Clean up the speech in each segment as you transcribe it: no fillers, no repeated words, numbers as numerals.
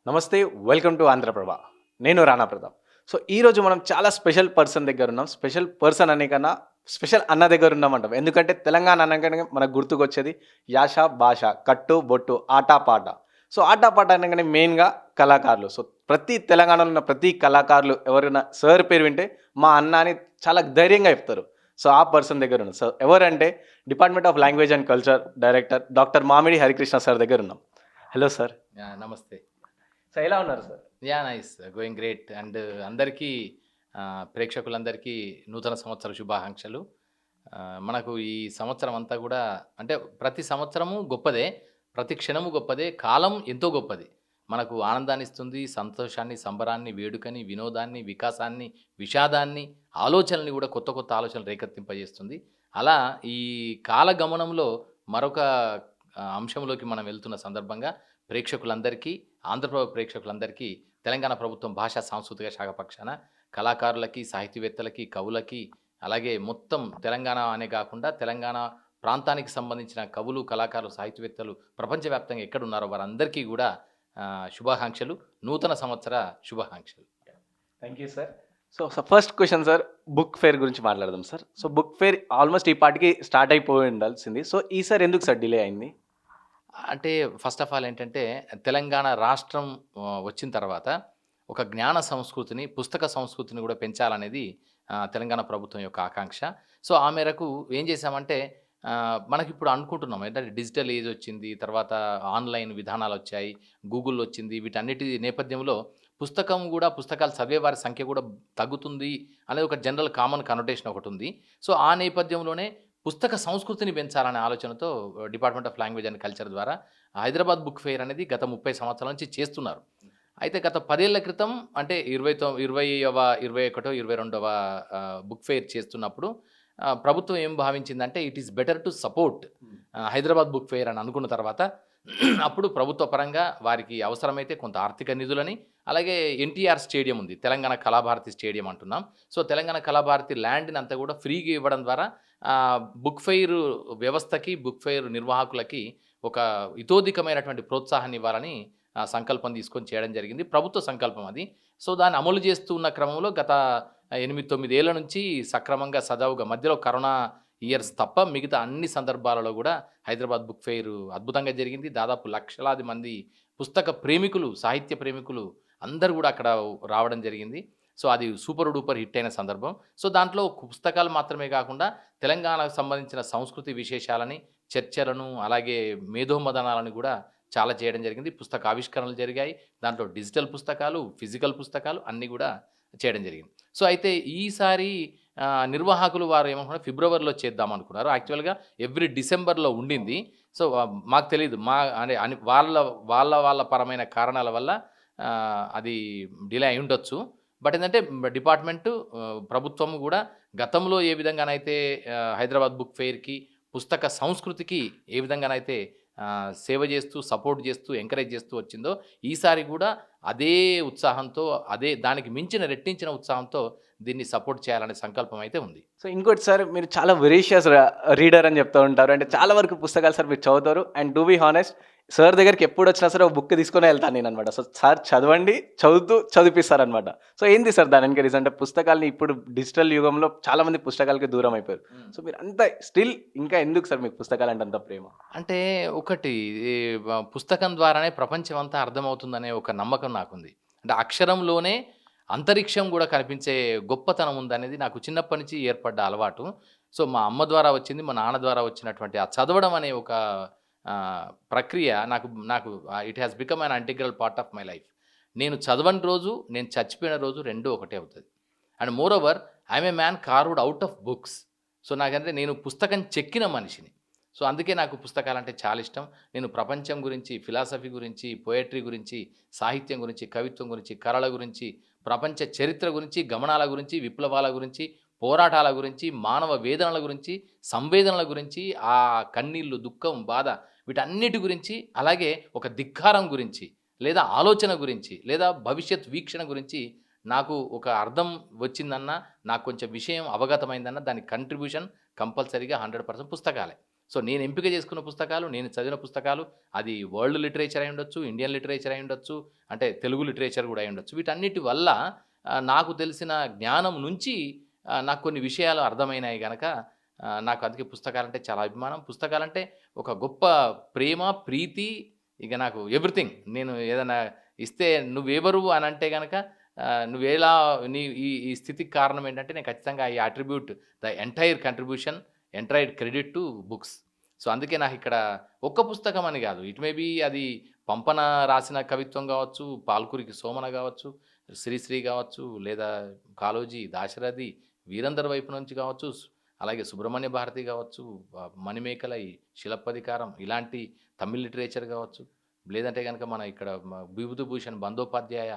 నమస్తే. Welcome to Andhra Prabha. నేను Rana Pratap. So, ఈరోజు మనం చాలా స్పెషల్ పర్సన్ దగ్గరున్నాం. స్పెషల్ పర్సన్ అనే కన్నా స్పెషల్ అన్న దగ్గరున్నామంటాం. ఎందుకంటే తెలంగాణ అనంగానే మనకు గుర్తుకొచ్చేది యాస, భాష, కట్టు, బొట్టు, ఆట, పాట. సో, ఆట, పాట అనంగానే మెయిన్‌గా కళాకారులు. సో, ప్రతి తెలంగాణలో ఉన్న ప్రతి కళాకారులు ఎవరైనా సార్ పేరు వింటే మా అన్న అని చాలా ధైర్యంగా చెప్తారు. సో, ఆ పర్సన్ దగ్గరున్నాం. సో, ఎవరంటే department of language and culture director doctor Mamidi Harikrishna sir దగ్గరున్నాం. Hello sir. నమస్తే. సో, ఎలా ఉన్నారు sir? Nice. Going great. And అందరికీ ప్రేక్షకులందరికీ నూతన సంవత్సర శుభాకాంక్షలు. మనకు ఈ సంవత్సరం అంతా కూడా అంటే ప్రతి సంవత్సరము గొప్పదే, ప్రతి క్షణము గొప్పదే, కాలం ఎంతో గొప్పది. మనకు ఆనందాన్ని ఇస్తుంది, సంతోషాన్ని, సంబరాన్ని, వేడుకని, వినోదాన్ని, వికాసాన్ని, విషాదాన్ని, ఆలోచనల్ని కూడా కొత్త కొత్త ఆలోచనలు రేకెత్తింపజేస్తుంది. అలా ఈ కాలగమనంలో మరొక అంశంలోకి మనం వెళ్తున్న సందర్భంగా ప్రేక్షకులందరికీ, ఆంధ్రప్రభ ప్రేక్షకులందరికీ తెలంగాణ ప్రభుత్వం భాషా సాంస్కృతిక శాఖ పక్షాన కళాకారులకి, సాహితీవేత్తలకి, కవులకి, అలాగే మొత్తం తెలంగాణ అనే కాకుండా తెలంగాణ ప్రాంతానికి సంబంధించిన కవులు, కళాకారులు, సాహితీవేత్తలు ప్రపంచవ్యాప్తంగా ఎక్కడున్నారో వారందరికీ కూడా శుభాకాంక్షలు. నూతన సంవత్సర శుభాకాంక్షలు. Thank you sir. So, first question sir, book fair గురించి మాట్లాడదాం sir. So, book fair almost ఈ పాటికి స్టార్ట్ అయిపోయి ఉండాల్సింది. సో, ఈసారి ఎందుకు సార్ డిలే అయింది? అంటే ఫస్ట్ ఆఫ్ ఆల్ ఏంటంటే తెలంగాణ రాష్ట్రం వచ్చిన తర్వాత ఒక జ్ఞాన సంస్కృతిని, పుస్తక సంస్కృతిని కూడా పెంచాలనేది తెలంగాణ ప్రభుత్వం యొక్క ఆకాంక్ష. సో, ఆ మేరకు ఏం చేశామంటే మనకిప్పుడు అనుకుంటున్నాం ఏంటంటే డిజిటల్ ఏజ్ వచ్చింది, తర్వాత ఆన్‌లైన్ విధానాలొచ్చాయి, గూగుల్ వచ్చింది. వీటన్నిటి నేపథ్యంలో పుస్తకాలు చదివే వారి సంఖ్య కూడా తగ్గుతుంది అనేది ఒక జనరల్ కామన్ కనోటేషన్ ఒకటుంది. సో, ఆ నేపథ్యంలోనే పుస్తక సంస్కృతిని పెంచాలనే ఆలోచనతో department of language and culture ద్వారా హైదరాబాద్ బుక్ ఫెయిర్ అనేది గత 30 సంవత్సరాల నుంచి చేస్తున్నారు. అయితే గత 10 ఏళ్ల క్రితం అంటే 21వ, 22వ బుక్ ఫెయిర్ చేస్తున్నప్పుడు ప్రభుత్వం ఏం భావించిందంటే it is better to support Hyderabad book fair అని అనుకున్న తర్వాత అప్పుడు ప్రభుత్వ పరంగా వారికి అవసరమైతే కొంత ఆర్థిక నిధులని, అలాగే ఎన్టీఆర్ స్టేడియం ఉంది, తెలంగాణ కళాభారతి స్టేడియం అంటున్నాం. సో, తెలంగాణ కళాభారతి ల్యాండ్ని అంతా కూడా ఫ్రీగా ఇవ్వడం ద్వారా బుక్ ఫెయిర్ వ్యవస్థకి, బుక్ ఫెయిర్ నిర్వాహకులకి ఒక ఇతోధికమైనటువంటి ప్రోత్సాహాన్ని ఇవ్వాలని సంకల్పం తీసుకొని చేయడం జరిగింది. ప్రభుత్వ సంకల్పం అది. సో, దాన్ని అమలు చేస్తూ ఉన్న క్రమంలో గత 8, 9 ఏళ్ల నుంచి సక్రమంగా సజావుగా మధ్యలో కరోనా ఇయర్స్ తప్ప మిగతా అన్ని సందర్భాలలో కూడా హైదరాబాద్ బుక్ ఫెయిర్ అద్భుతంగా జరిగింది. దాదాపు లక్షలాది మంది పుస్తక ప్రేమికులు, సాహిత్య ప్రేమికులు అందరూ కూడా అక్కడ రావడం జరిగింది. సో, అది సూపర్ డూపర్ హిట్ అయిన సందర్భం. సో, దాంట్లో పుస్తకాలు మాత్రమే కాకుండా తెలంగాణకు సంబంధించిన సంస్కృతి విశేషాలని, చర్చలను, అలాగే మేధోమథనాలను కూడా చాలా చేయడం జరిగింది. పుస్తక ఆవిష్కరణలు జరిగాయి. దాంట్లో డిజిటల్ పుస్తకాలు, ఫిజికల్ పుస్తకాలు అన్నీ కూడా చేయడం జరిగింది. సో, అయితే ఈసారి నిర్వాహకులు వారు ఏమనుకున్నారు, ఫిబ్రవరిలో చేద్దామనుకున్నారు. యాక్చువల్‌గా ఎవ్రీ డిసెంబర్‌లో ఉండింది. సో, మాకు తెలీదు. అని వాళ్ళ పరమైన కారణాల వల్ల అది డిలే అయ్యుండొచ్చు. బట్ ఏందంటే డిపార్ట్మెంటు, ప్రభుత్వం కూడా గతంలో ఏ విధంగానైతే హైదరాబాద్ బుక్ ఫెయిర్‌కి, పుస్తక సంస్కృతికి ఏ విధంగానైతే సేవ చేస్తూ, సపోర్ట్ చేస్తూ, ఎంకరేజ్ చేస్తూ వచ్చిందో, ఈసారి కూడా అదే ఉత్సాహంతో, అదే దానికి మించిన రెట్టించిన ఉత్సాహంతో దీన్ని సపోర్ట్ చేయాలనే సంకల్పం అయితే ఉంది. సో, ఇంకోటి సార్, మీరు చాలా వెరీషియస్ రీడర్ అని చెప్తూ ఉంటారు. అంటే చాలా వరకు పుస్తకాలు సార్ మీరు చదువుతారు. And to be honest, sir దగ్గరికి ఎప్పుడొచ్చినా సరే ఒక బుక్ తీసుకొనే వెళ్తాను నేననమాట. సో, సార్ చదవండి, చదువుతూ చదివిపిస్తారనమాట. సో, ఏంది సార్ దాని వెనక రీజన్? అంటే పుస్తకాల్ని ఇప్పుడు డిజిటల్ యుగంలో చాలామంది పుస్తకాలకి దూరం అయిపోయారు. సో, మీరు అంత స్టిల్ ఇంకా ఎందుకు సార్ మీకు పుస్తకాలంటే అంత ప్రేమ? అంటే ఒకటి పుస్తకం ద్వారానే ప్రపంచం అంతా అర్థమవుతుందనే ఒక నమ్మకం నాకుంది. అంటే అక్షరంలోనే అంతరిక్షం కూడా కనిపించే గొప్పతనం ఉందనేది నాకు చిన్నప్పటి నుంచి ఏర్పడ్డ అలవాటు. సో, మా అమ్మ ద్వారా వచ్చింది, మా నాన్న ద్వారా వచ్చినటువంటి ఆ చదవడం అనే ఒక ప్రక్రియ నాకు నాకు it has become an integral part of my life. నేను చదవని రోజు, నేను చచ్చిపోయిన రోజు రెండూ ఒకటే అవుతది. And more over I'm a man carved out of books. So, నాకంటే నేను పుస్తకం చెక్కిన మనిషిని. సో, అందుకే నాకు పుస్తకాలంటే చాలా ఇష్టం. నేను ప్రపంచం గురించి, ఫిలాసఫీ గురించి, పోయట్రీ గురించి, సాహిత్యం గురించి, కవిత్వం గురించి, కళల గురించి, ప్రపంచ చరిత్ర గురించి, గమనాల గురించి, విప్లవాల గురించి, పోరాటాల గురించి, మానవ వేదనల గురించి, సంవేదనల గురించి, ఆ కన్నీళ్ళు, దుఃఖం, బాధ వీటన్నిటి గురించి, అలాగే ఒక ధిక్కారం గురించి, లేదా ఆలోచన గురించి, లేదా భవిష్యత్ వీక్షణ గురించి నాకు ఒక అర్థం వచ్చిందన్నా, నాకు కొంచెం విషయం అవగతమైందన్నా దాని కంట్రిబ్యూషన్ కంపల్సరీగా 100% పుస్తకాలే. సో నేను ఎంపిక చేసుకున్న పుస్తకాలు, నేను చదివిన పుస్తకాలు, అది వరల్డ్ లిటరేచర్ అయి ఉండొచ్చు, ఇండియన్ లిటరేచర్ అయి ఉండొచ్చు, అంటే తెలుగు లిటరేచర్ కూడా అయి ఉండొచ్చు. వీటన్నిటి వల్ల నాకు తెలిసిన జ్ఞానం నుంచి నాకు కొన్ని విషయాలు అర్థమైనాయి గనక నాకు అందుకే పుస్తకాలంటే చాలా అభిమానం. పుస్తకాలంటే ఒక గొప్ప ప్రేమ, ప్రీతి, ఇక నాకు ఎవ్రీథింగ్. నేను ఏదైనా ఇస్తే నువ్వెవరు అని అంటే గనక నువ్వెలా నీ ఈ ఈ స్థితికి కారణం ఏంటంటే నేను ఖచ్చితంగా I attribute the entire contribution, entire credit to books. So అందుకే నాకు ఇక్కడ ఒక్క పుస్తకం అని కాదు, ఇట్ మే బీ అది పంపన రాసిన కవిత్వం కావచ్చు, పాల్కురికి సోమన కావచ్చు, శ్రీశ్రీ కావచ్చు, లేదా కాళోజీ, దాశరథి, వీరందరి వైపు నుంచి కావచ్చు, అలాగే సుబ్రహ్మణ్య భారతి కావచ్చు, మణిమేకలై, శిలప్పధికారం, ఇలాంటి తమిళ్ లిటరేచర్ కావచ్చు, లేదంటే కనుక మన ఇక్కడ విభూతిభూషణ్ బందోపాధ్యాయ,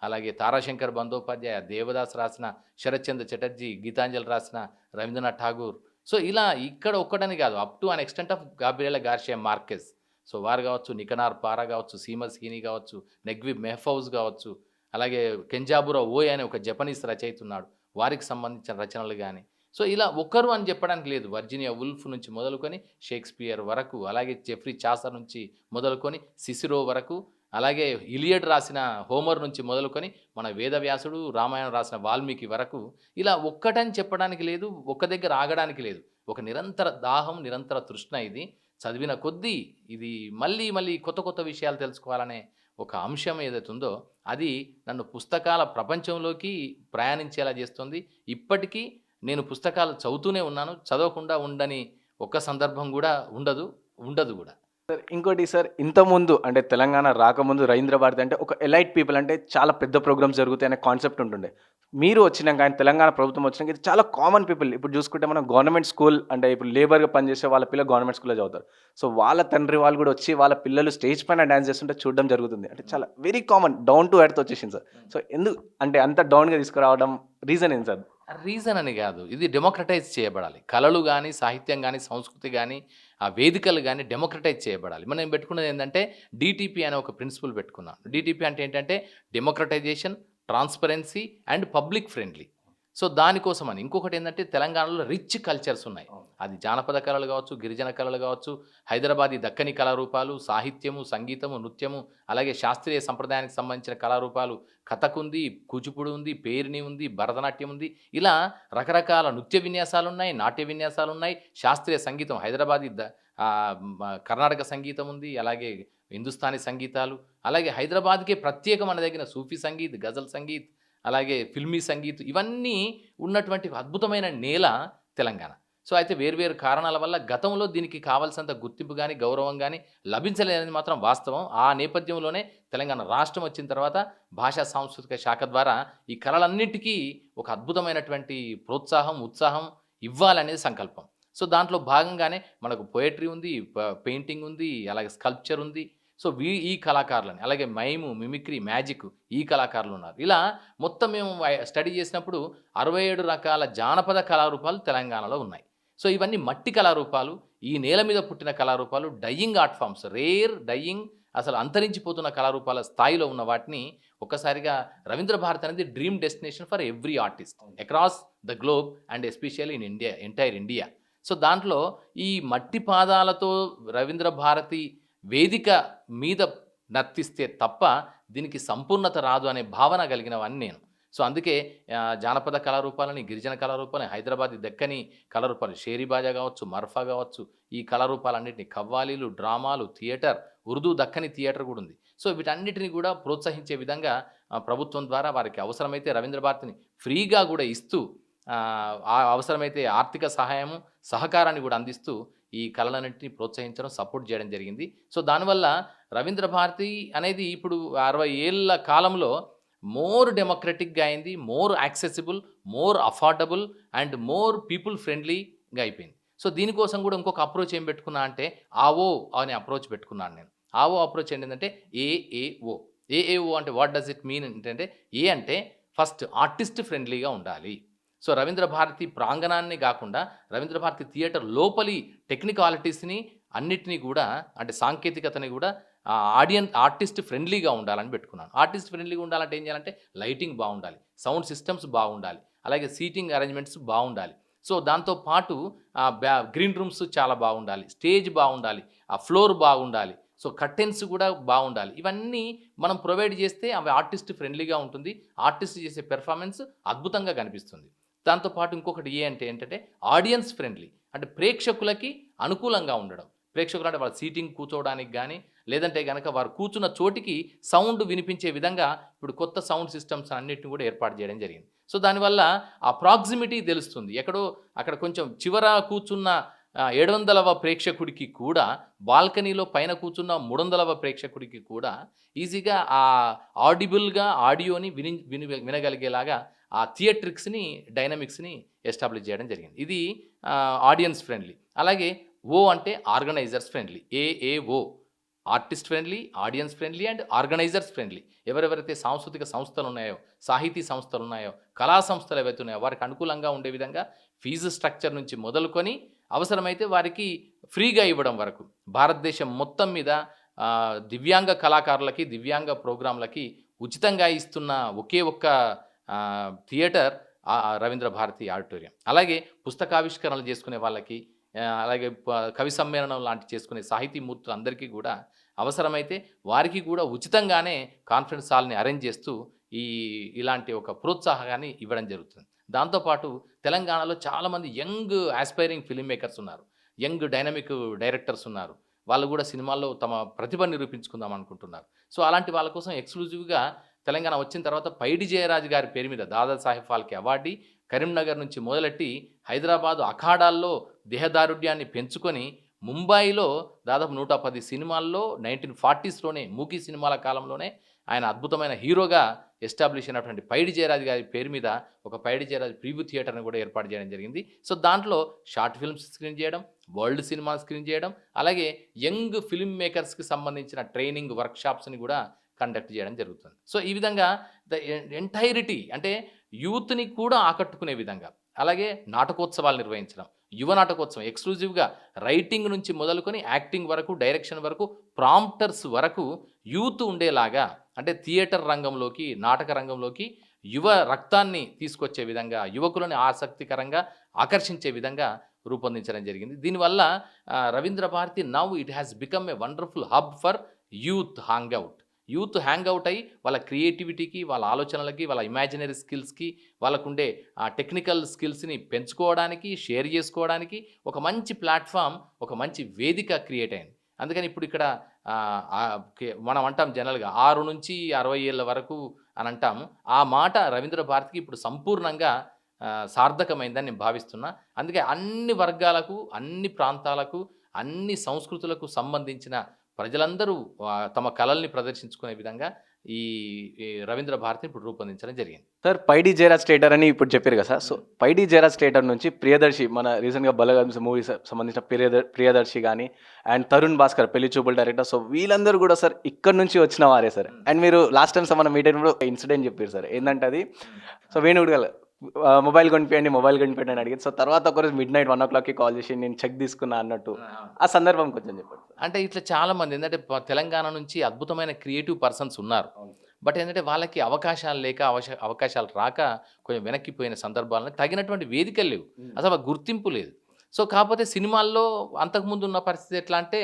అలాగే తారాశంకర్ బందోపాధ్యాయ, దేవదాస్ రాసిన శరత్చంద్ర చటర్జీ, గీతాంజలి రాసిన రవీంద్రనాథ్ ఠాగూర్. సో ఇలా ఇక్కడ ఒక్కడని కాదు, up to an extent of Gabriela Garcia Markus. So వారు కావచ్చు, నికనార్ పారా కావచ్చు, సీమస్ హీని కావచ్చు, నెగ్విబ్ మెహఫౌజ్ కావచ్చు, అలాగే కెంజాబురా ఓయ్ అనే ఒక జపనీస్ రచయిత ఉన్నాడు, వారికి సంబంధించిన రచనలు కానీ. సో ఇలా ఒకరు అని చెప్పడానికి లేదు. వర్జీనియా వుల్ఫ్ నుంచి మొదలుకొని షేక్స్పియర్ వరకు, అలాగే జెఫ్రీ చాసర్ నుంచి మొదలుకొని సిసిరో వరకు, అలాగే ఇలియడ్ రాసిన హోమర్ నుంచి మొదలుకొని మన వేదవ్యాసుడు, రామాయణం రాసిన వాల్మీకి వరకు, ఇలా ఒక్కటని చెప్పడానికి లేదు, ఒక్క దగ్గర ఆగడానికి లేదు. ఒక నిరంతర దాహం, నిరంతర తృష్ణ ఇది. చదివిన కొద్దీ ఇది మళ్ళీ మళ్ళీ కొత్త కొత్త విషయాలు తెలుసుకోవాలనే ఒక అంశం ఏదైతే ఉందో అది నన్ను పుస్తకాల ప్రపంచంలోకి ప్రయాణించేలా చేస్తుంది. ఇప్పటికీ నేను పుస్తకాలు చదువుతూనే ఉన్నాను. చదవకుండా ఉండని ఒక్క సందర్భం కూడా ఉండదు కూడా. సార్ ఇంకోటి సార్, ఇంతకుముందు అంటే తెలంగాణ రాకముందు రవీంద్ర భారతి అంటే ఒక ఎలైట్ పీపుల్ అంటే చాలా పెద్ద ప్రోగ్రామ్స్ జరుగుతాయి అనే కాన్సెప్ట్ ఉంటుండే. మీరు వచ్చినాక ఆయన తెలంగాణ ప్రభుత్వం వచ్చినాక ఇది చాలా కామన్ పీపుల్. ఇప్పుడు చూసుకుంటే మనం గవర్నమెంట్ స్కూల్ అంటే ఇప్పుడు లేబర్గా పనిచేసే వాళ్ళ పిల్లలు గవర్నమెంట్ స్కూల్లో చదువుతారు. సో వాళ్ళ తండ్రి వాళ్ళు కూడా వచ్చి వాళ్ళ పిల్లలు స్టేజ్ పైన డ్యాన్స్ చేస్తుంటే చూడడం జరుగుతుంది. అంటే చాలా very common, down to earth వచ్చేసింది సార్. సో ఎందుకు అంటే అంత డౌన్గా తీసుకురావడం రీజన్ ఏంటి సార్? రీజన్ అని కాదు, ఇది డెమోక్రటైజ్ చేయబడాలి. కళలు కానీ, సాహిత్యం కానీ, సంస్కృతి కానీ, ఆ వేదికలు కానీ డెమోక్రటైజ్ చేయబడాలి. మనం పెట్టుకున్నది ఏంటంటే డిటిపి అనే ఒక ప్రిన్సిపల్ పెట్టుకున్నాం. డిటిపి అంటే ఏంటంటే democratisation, transparency and public friendly. So దానికోసమని ఇంకొకటి ఏంటంటే తెలంగాణలో రిచ్ కల్చర్స్ ఉన్నాయి. అది జానపద కళలు కావచ్చు, గిరిజన కళలు కావచ్చు, హైదరాబాదీ దక్కని కళారూపాలు, సాహిత్యము, సంగీతము, నృత్యము, అలాగే శాస్త్రీయ సంప్రదాయానికి సంబంధించిన కళారూపాలు, కథక్ ఉంది, కూచిపూడి ఉంది, పేరిణి ఉంది, భరతనాట్యం ఉంది. ఇలా రకరకాల నృత్య విన్యాసాలు ఉన్నాయి, నాట్య విన్యాసాలు ఉన్నాయి, శాస్త్రీయ సంగీతం హైదరాబాదీ కర్ణాటక సంగీతం ఉంది, అలాగే హిందుస్థానీ సంగీతాలు, అలాగే హైదరాబాద్కే ప్రత్యేకమైన దగ్గర సూఫీ సంగీత్, గజల్ సంగీత్, అలాగే ఫిల్మీ సంగీత్, ఇవన్నీ ఉన్నటువంటి అద్భుతమైన నేల తెలంగాణ. సో అయితే వేర్వేరు కారణాల వల్ల గతంలో దీనికి కావాల్సినంత గుర్తింపు కానీ, గౌరవం కానీ లభించలేదని మాత్రం వాస్తవం. ఆ నేపథ్యంలోనే తెలంగాణ రాష్ట్రం వచ్చిన తర్వాత భాషా సాంస్కృతిక శాఖ ద్వారా ఈ కళలన్నింటికీ ఒక అద్భుతమైనటువంటి ప్రోత్సాహం, ఉత్సాహం ఇవ్వాలనేది సంకల్పం. సో దాంట్లో భాగంగానే మనకు పోయట్రీ ఉంది, పెయింటింగ్ ఉంది, అలాగే స్కల్ప్చర్ ఉంది. సో ఈ కళాకారులని, అలాగే మైము, మిమిక్రీ, మ్యాజిక్, ఈ కళాకారులు ఉన్నారు. ఇలా మొత్తం మేము స్టడీ చేసినప్పుడు 67 రకాల జానపద కళారూపాలు తెలంగాణలో ఉన్నాయి. సో ఇవన్నీ మట్టి కళారూపాలు, ఈ నేల మీద పుట్టిన కళారూపాలు, dying art forms, rare dying, అసలు అంతరించిపోతున్న కళారూపాల స్థాయిలో ఉన్న వాటిని ఒక్కసారిగా రవీంద్ర భారతి అనేది dream destination for every artist across the globe and especially in India, entire India. So దాంట్లో ఈ మట్టి పాదాలతో రవీంద్ర భారతి వేదిక మీద నర్తిస్తే తప్ప దీనికి సంపూర్ణత రాదు అనే భావన కలిగినవన్నీ నేను. సో అందుకే జానపద కళారూపాలని, గిరిజన కళారూపాలని, హైదరాబాద్ దక్కని కళారూపాలు, షేరీబాజా కావచ్చు, మర్ఫా కావచ్చు, ఈ కళారూపాలన్నింటినీ, కవ్వాలీలు, డ్రామాలు, థియేటర్, ఉర్దూ దక్కని థియేటర్ కూడా ఉంది. సో వీటన్నిటిని కూడా ప్రోత్సహించే విధంగా ప్రభుత్వం ద్వారా వారికి అవసరమైతే రవీంద్ర భారతిని ఫ్రీగా కూడా ఇస్తూ, అవసరమైతే ఆర్థిక సహాయము, సహకారాన్ని కూడా అందిస్తూ ఈ కళలన్నింటినీ ప్రోత్సహించడం, సపోర్ట్ చేయడం జరిగింది. సో దానివల్ల రవీంద్ర భారతి అనేది ఇప్పుడు 60 ఏళ్ళ కాలంలో మోర్ డెమోక్రటిక్గా అయింది, more accessible, more affordable and more people ఫ్రెండ్లీగా అయిపోయింది. సో దీనికోసం కూడా ఇంకొక అప్రోచ్ ఏం పెట్టుకున్నా అంటే ఆవో అనే అప్రోచ్ పెట్టుకున్నాను నేను. ఆవో అప్రోచ్ ఏంటంటే ఏఏఓ. ఏఏఓ అంటే వాట్ డస్ ఇట్ మీన్ అంటే, ఏ అంటే ఫస్ట్ ఆర్టిస్ట్ ఫ్రెండ్లీగా ఉండాలి. సో రవీంద్ర భారతి ప్రాంగణాన్ని కాకుండా రవీంద్ర భారతి థియేటర్ లోపలి టెక్నికాలిటీస్ని అన్నిటినీ కూడా, అంటే సాంకేతికతని కూడా ఆర్టిస్ట్ ఫ్రెండ్లీగా ఉండాలని పెట్టుకున్నాను. ఆర్టిస్ట్ ఫ్రెండ్లీగా ఉండాలంటే ఏం చేయాలంటే లైటింగ్ బాగుండాలి, సౌండ్ సిస్టమ్స్ బాగుండాలి, అలాగే సీటింగ్ అరేంజ్మెంట్స్ బాగుండాలి. సో దాంతో పాటు గ్రీన్ రూమ్స్ చాలా బాగుండాలి, స్టేజ్ బాగుండాలి, ఆ ఫ్లోర్ బాగుండాలి, సో కర్టెన్స్ కూడా బాగుండాలి. ఇవన్నీ మనం ప్రొవైడ్ చేస్తే అవి ఆర్టిస్ట్ ఫ్రెండ్లీగా ఉంటుంది, ఆర్టిస్ట్ చేసే పెర్ఫార్మెన్స్ అద్భుతంగా కనిపిస్తుంది. దాంతోపాటు ఇంకొకటి ఏంటంటే ఆడియన్స్ ఫ్రెండ్లీ, అంటే ప్రేక్షకులకి అనుకూలంగా ఉండడం. ప్రేక్షకులు అంటే వాళ్ళ సీటింగ్ కూర్చోవడానికి కానీ, లేదంటే కనుక వారు కూర్చున్న చోటికి సౌండ్ వినిపించే విధంగా ఇప్పుడు కొత్త సౌండ్ సిస్టమ్స్ అన్నిటిని కూడా ఏర్పాటు చేయడం జరిగింది. సో దానివల్ల ఆ ప్రాక్సిమిటీ తెలుస్తుంది. ఎక్కడో అక్కడ కొంచెం చివర కూర్చున్న 700వ ప్రేక్షకుడికి కూడా, బాల్కనీలో పైన కూర్చున్న 300వ ప్రేక్షకుడికి కూడా ఈజీగా ఆ ఆడిబుల్గా ఆడియోని వినగలిగేలాగా ఆ థియేట్రిక్స్ని, డైనమిక్స్ని ఎస్టాబ్లిష్ చేయడం జరిగింది. ఇది ఆడియన్స్ ఫ్రెండ్లీ. అలాగే ఓ అంటే organisers friendly. AAO artist friendly, audience friendly and organisers friendly. ఎవరెవరైతే సాంస్కృతిక సంస్థలు ఉన్నాయో, సాహితీ సంస్థలు ఉన్నాయో, కళా సంస్థలు ఏవైతే ఉన్నాయో వారికి అనుకూలంగా ఉండే విధంగా ఫీజు స్ట్రక్చర్ నుంచి మొదలుకొని అవసరమైతే వారికి ఫ్రీగా ఇవ్వడం వరకు భారతదేశం మొత్తం మీద దివ్యాంగ కళాకారులకి, దివ్యాంగ ప్రోగ్రాంలకి ఉచితంగా ఇస్తున్న ఒకే ఒక్క థియేటర్ రవీంద్ర భారతి ఆడిటోరియం. అలాగే పుస్తకావిష్కరణలు చేసుకునే వాళ్ళకి, అలాగే కవి సమ్మేళనం లాంటి చేసుకునే సాహితీమూర్తులు అందరికీ కూడా అవసరమైతే వారికి కూడా ఉచితంగానే కాన్ఫరెన్స్ హాల్ని అరేంజ్ చేస్తూ ఇలాంటి ఒక ప్రోత్సాహాన్ని ఇవ్వడం జరుగుతుంది. దాంతోపాటు తెలంగాణలో చాలామంది యంగ్ ఆస్పైరింగ్ ఫిల్మ్ మేకర్స్ ఉన్నారు, యంగ్ డైనమిక్ డైరెక్టర్స్ ఉన్నారు. వాళ్ళు కూడా సినిమాల్లో తమ ప్రతిభ నిరూపించుకుందాం అనుకుంటున్నారు. సో అలాంటి వాళ్ళ కోసం ఎక్స్క్లూజివ్గా తెలంగాణ వచ్చిన తర్వాత పైడి జయరాజు గారి పేరు మీద దాదాసాహెబ్ ఫాల్కే అవార్డు, కరీంనగర్ నుంచి మొదలెట్టి హైదరాబాదు అఖాడాల్లో దేహదారుఢ్యాన్ని పెంచుకొని ముంబాయిలో దాదాపు 110 సినిమాల్లో 1940స్లోనే మూకీ సినిమాల కాలంలోనే ఆయన అద్భుతమైన హీరోగా ఎస్టాబ్లిష్ అయినటువంటి పైడి జయరాజు గారి పేరు మీద ఒక పైడి జయరాజు ప్రీవ్యూ థియేటర్ని కూడా ఏర్పాటు చేయడం జరిగింది. సో దాంట్లో షార్ట్ ఫిల్మ్స్ స్క్రీన్ చేయడం, వరల్డ్ సినిమా స్క్రీన్ చేయడం, అలాగే యంగ్ ఫిల్మ్ మేకర్స్కి సంబంధించిన ట్రైనింగ్ వర్క్షాప్స్ని కూడా కండక్ట్ చేయడం జరుగుతుంది. సో ఈ విధంగా ద ఎంటైరిటీ అంటే యూత్ని కూడా ఆకట్టుకునే విధంగా, అలాగే నాటకోత్సవాలు నిర్వహించడం, యువ నాటకోత్సవం ఎక్స్క్లూజివ్గా రైటింగ్ నుంచి మొదలుకొని యాక్టింగ్ వరకు, డైరెక్షన్ వరకు, ప్రాంప్టర్స్ వరకు యూత్ ఉండేలాగా, అంటే థియేటర్ రంగంలోకి, నాటక రంగంలోకి యువ రక్తాన్ని తీసుకొచ్చే విధంగా, యువకులను ఆసక్తికరంగా ఆకర్షించే విధంగా రూపొందించడం జరిగింది. దీనివల్ల Ravindra Bharathi now it has become a wonderful hub for youth hangout అయ్యి వాళ్ళ క్రియేటివిటీకి, వాళ్ళ ఆలోచనలకి, వాళ్ళ ఇమాజినరీ స్కిల్స్కి, వాళ్ళకుండే టెక్నికల్ స్కిల్స్ని పెంచుకోవడానికి, షేర్ చేసుకోవడానికి ఒక మంచి ప్లాట్ఫామ్, ఒక మంచి వేదిక క్రియేట్ అయింది. అందుకని ఇప్పుడు ఇక్కడ మనం అంటాం జనరల్గా 6 నుంచి 60 ఏళ్ళ వరకు అని అంటాము. ఆ మాట రవీంద్ర భారతికి ఇప్పుడు సంపూర్ణంగా సార్థకమైందని నేను భావిస్తున్నా. అందుకే అన్ని వర్గాలకు, అన్ని ప్రాంతాలకు, అన్ని సంస్కృతులకు సంబంధించిన ప్రజలందరూ తమ కళల్ని ప్రదర్శించుకునే విధంగా ఈ రవీంద్ర భారతిని ఇప్పుడు రూపొందించడం జరిగింది. సార్ పైడి జయరాజ్ థియేటర్ అని ఇప్పుడు చెప్పారు కదా సార్. సో పైడి జయరాజ్ థియేటర్ నుంచి ప్రియదర్శి, మన రీసెంట్గా బలగం మూవీ సంబంధించిన ప్రియదర్శి కానీ అండ్ తరుణ్ భాస్కర్ పెళ్లి చూపుల డైరెక్టర్, సో వీళ్ళందరూ కూడా సార్ ఇక్కడ నుంచి వచ్చిన వారే సార్. అండ్ మీరు లాస్ట్ టైం మన మీట్ అయినప్పుడు ఇన్సిడెంట్ చెప్పారు సార్, ఏంటంటే అది సో వేణుగుడు మొబైల్ కొనిపించండి అని అడిగింది. సో తర్వాత ఒకరోజు midnight 1 కాల్ చేసి నేను చెక్ తీసుకున్నా అన్నట్టు ఆ సందర్భం కొంచెం చెప్పండి. అంటే ఇట్లా చాలామంది ఏంటంటే తెలంగాణ నుంచి అద్భుతమైన క్రియేటివ్ పర్సన్స్ ఉన్నారు. బట్ ఏంటంటే వాళ్ళకి అవకాశాలు లేక, అవకాశాలు రాక కొంచెం వెనక్కిపోయిన సందర్భాలను తగినటువంటి వేదికలు లేవు, అసలు గుర్తింపు లేదు. సో కాకపోతే సినిమాల్లో అంతకుముందు ఉన్న పరిస్థితి ఎట్లా అంటే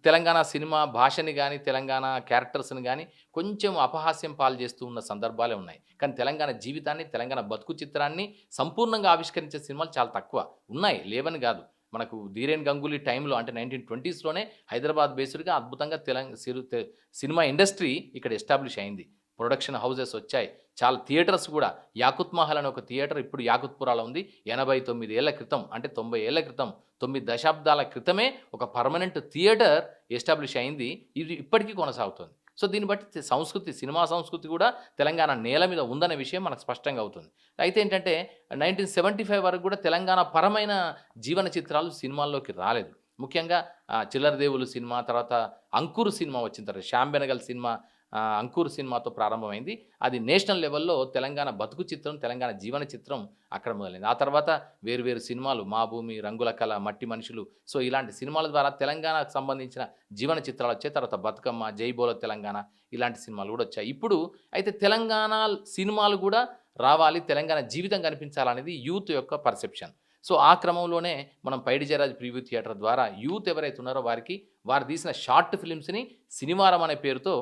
తెలంగాణ సినిమా భాషని కానీ, తెలంగాణ క్యారెక్టర్స్ని కానీ కొంచెం అపహాస్యం పాలు చేస్తూ ఉన్న సందర్భాలే ఉన్నాయి. కానీ తెలంగాణ జీవితాన్ని, తెలంగాణ బతుకు చిత్రాన్ని సంపూర్ణంగా ఆవిష్కరించే సినిమాలు చాలా తక్కువ ఉన్నాయి, లేవని కాదు. మనకు ధీరేన్ గంగూలీ టైంలో అంటే 1920స్లోనే హైదరాబాద్ బేస్డ్గా అద్భుతంగా సినిమా ఇండస్ట్రీ ఇక్కడ ఎస్టాబ్లిష్ అయింది. ప్రొడక్షన్ హౌసెస్ వచ్చాయి, చాలా థియేటర్స్ కూడా. యాకుత్ మహల్ అనే ఒక థియేటర్ ఇప్పుడు యాకుత్పురాలో ఉంది. 89 ఏళ్ల క్రితం, అంటే 90 ఏళ్ల క్రితం, 9 దశాబ్దాల క్రితమే ఒక పర్మనెంట్ థియేటర్ ఎస్టాబ్లిష్ అయింది. ఇది ఇప్పటికీ కొనసాగుతుంది. సో దీన్ని బట్టి సినిమా సంస్కృతి కూడా తెలంగాణ నేల మీద ఉందనే విషయం మనకు స్పష్టంగా అవుతుంది. అయితే ఏంటంటే 1975 వరకు కూడా తెలంగాణ పరమైన జీవన చిత్రాలు సినిమాల్లోకి రాలేదు. ముఖ్యంగా చిల్లరదేవులు సినిమా, తర్వాత అంకుర్ సినిమా వచ్చిన తర్వాత, శ్యామ్ బెనగల్ సినిమా అంకుర్ సినిమాతో ప్రారంభమైంది. అది నేషనల్ లెవెల్లో తెలంగాణ బతుకు చిత్రం, తెలంగాణ జీవన చిత్రం అక్కడ మొదలైంది. ఆ తర్వాత వేరు సినిమాలు, మా భూమి, రంగుల కళ, మట్టి మనుషులు, సో ఇలాంటి సినిమాల ద్వారా తెలంగాణకు సంబంధించిన జీవన చిత్రాలు వచ్చాయి. తర్వాత బతుకమ్మ, జై బోలో తెలంగాణ, ఇలాంటి సినిమాలు కూడా వచ్చాయి. ఇప్పుడు అయితే తెలంగాణ సినిమాలు కూడా రావాలి, తెలంగాణ జీవితం కనిపించాలనేది యూత్ యొక్క పర్సెప్షన్. సో ఆ క్రమంలోనే మనం పైడి జయరాజ్ ప్రివ్యూ థియేటర్ ద్వారా యూత్ ఎవరైతే ఉన్నారో వారు తీసిన షార్ట్ ఫిల్మ్స్‌ని సినిమారం అనే పేరుతో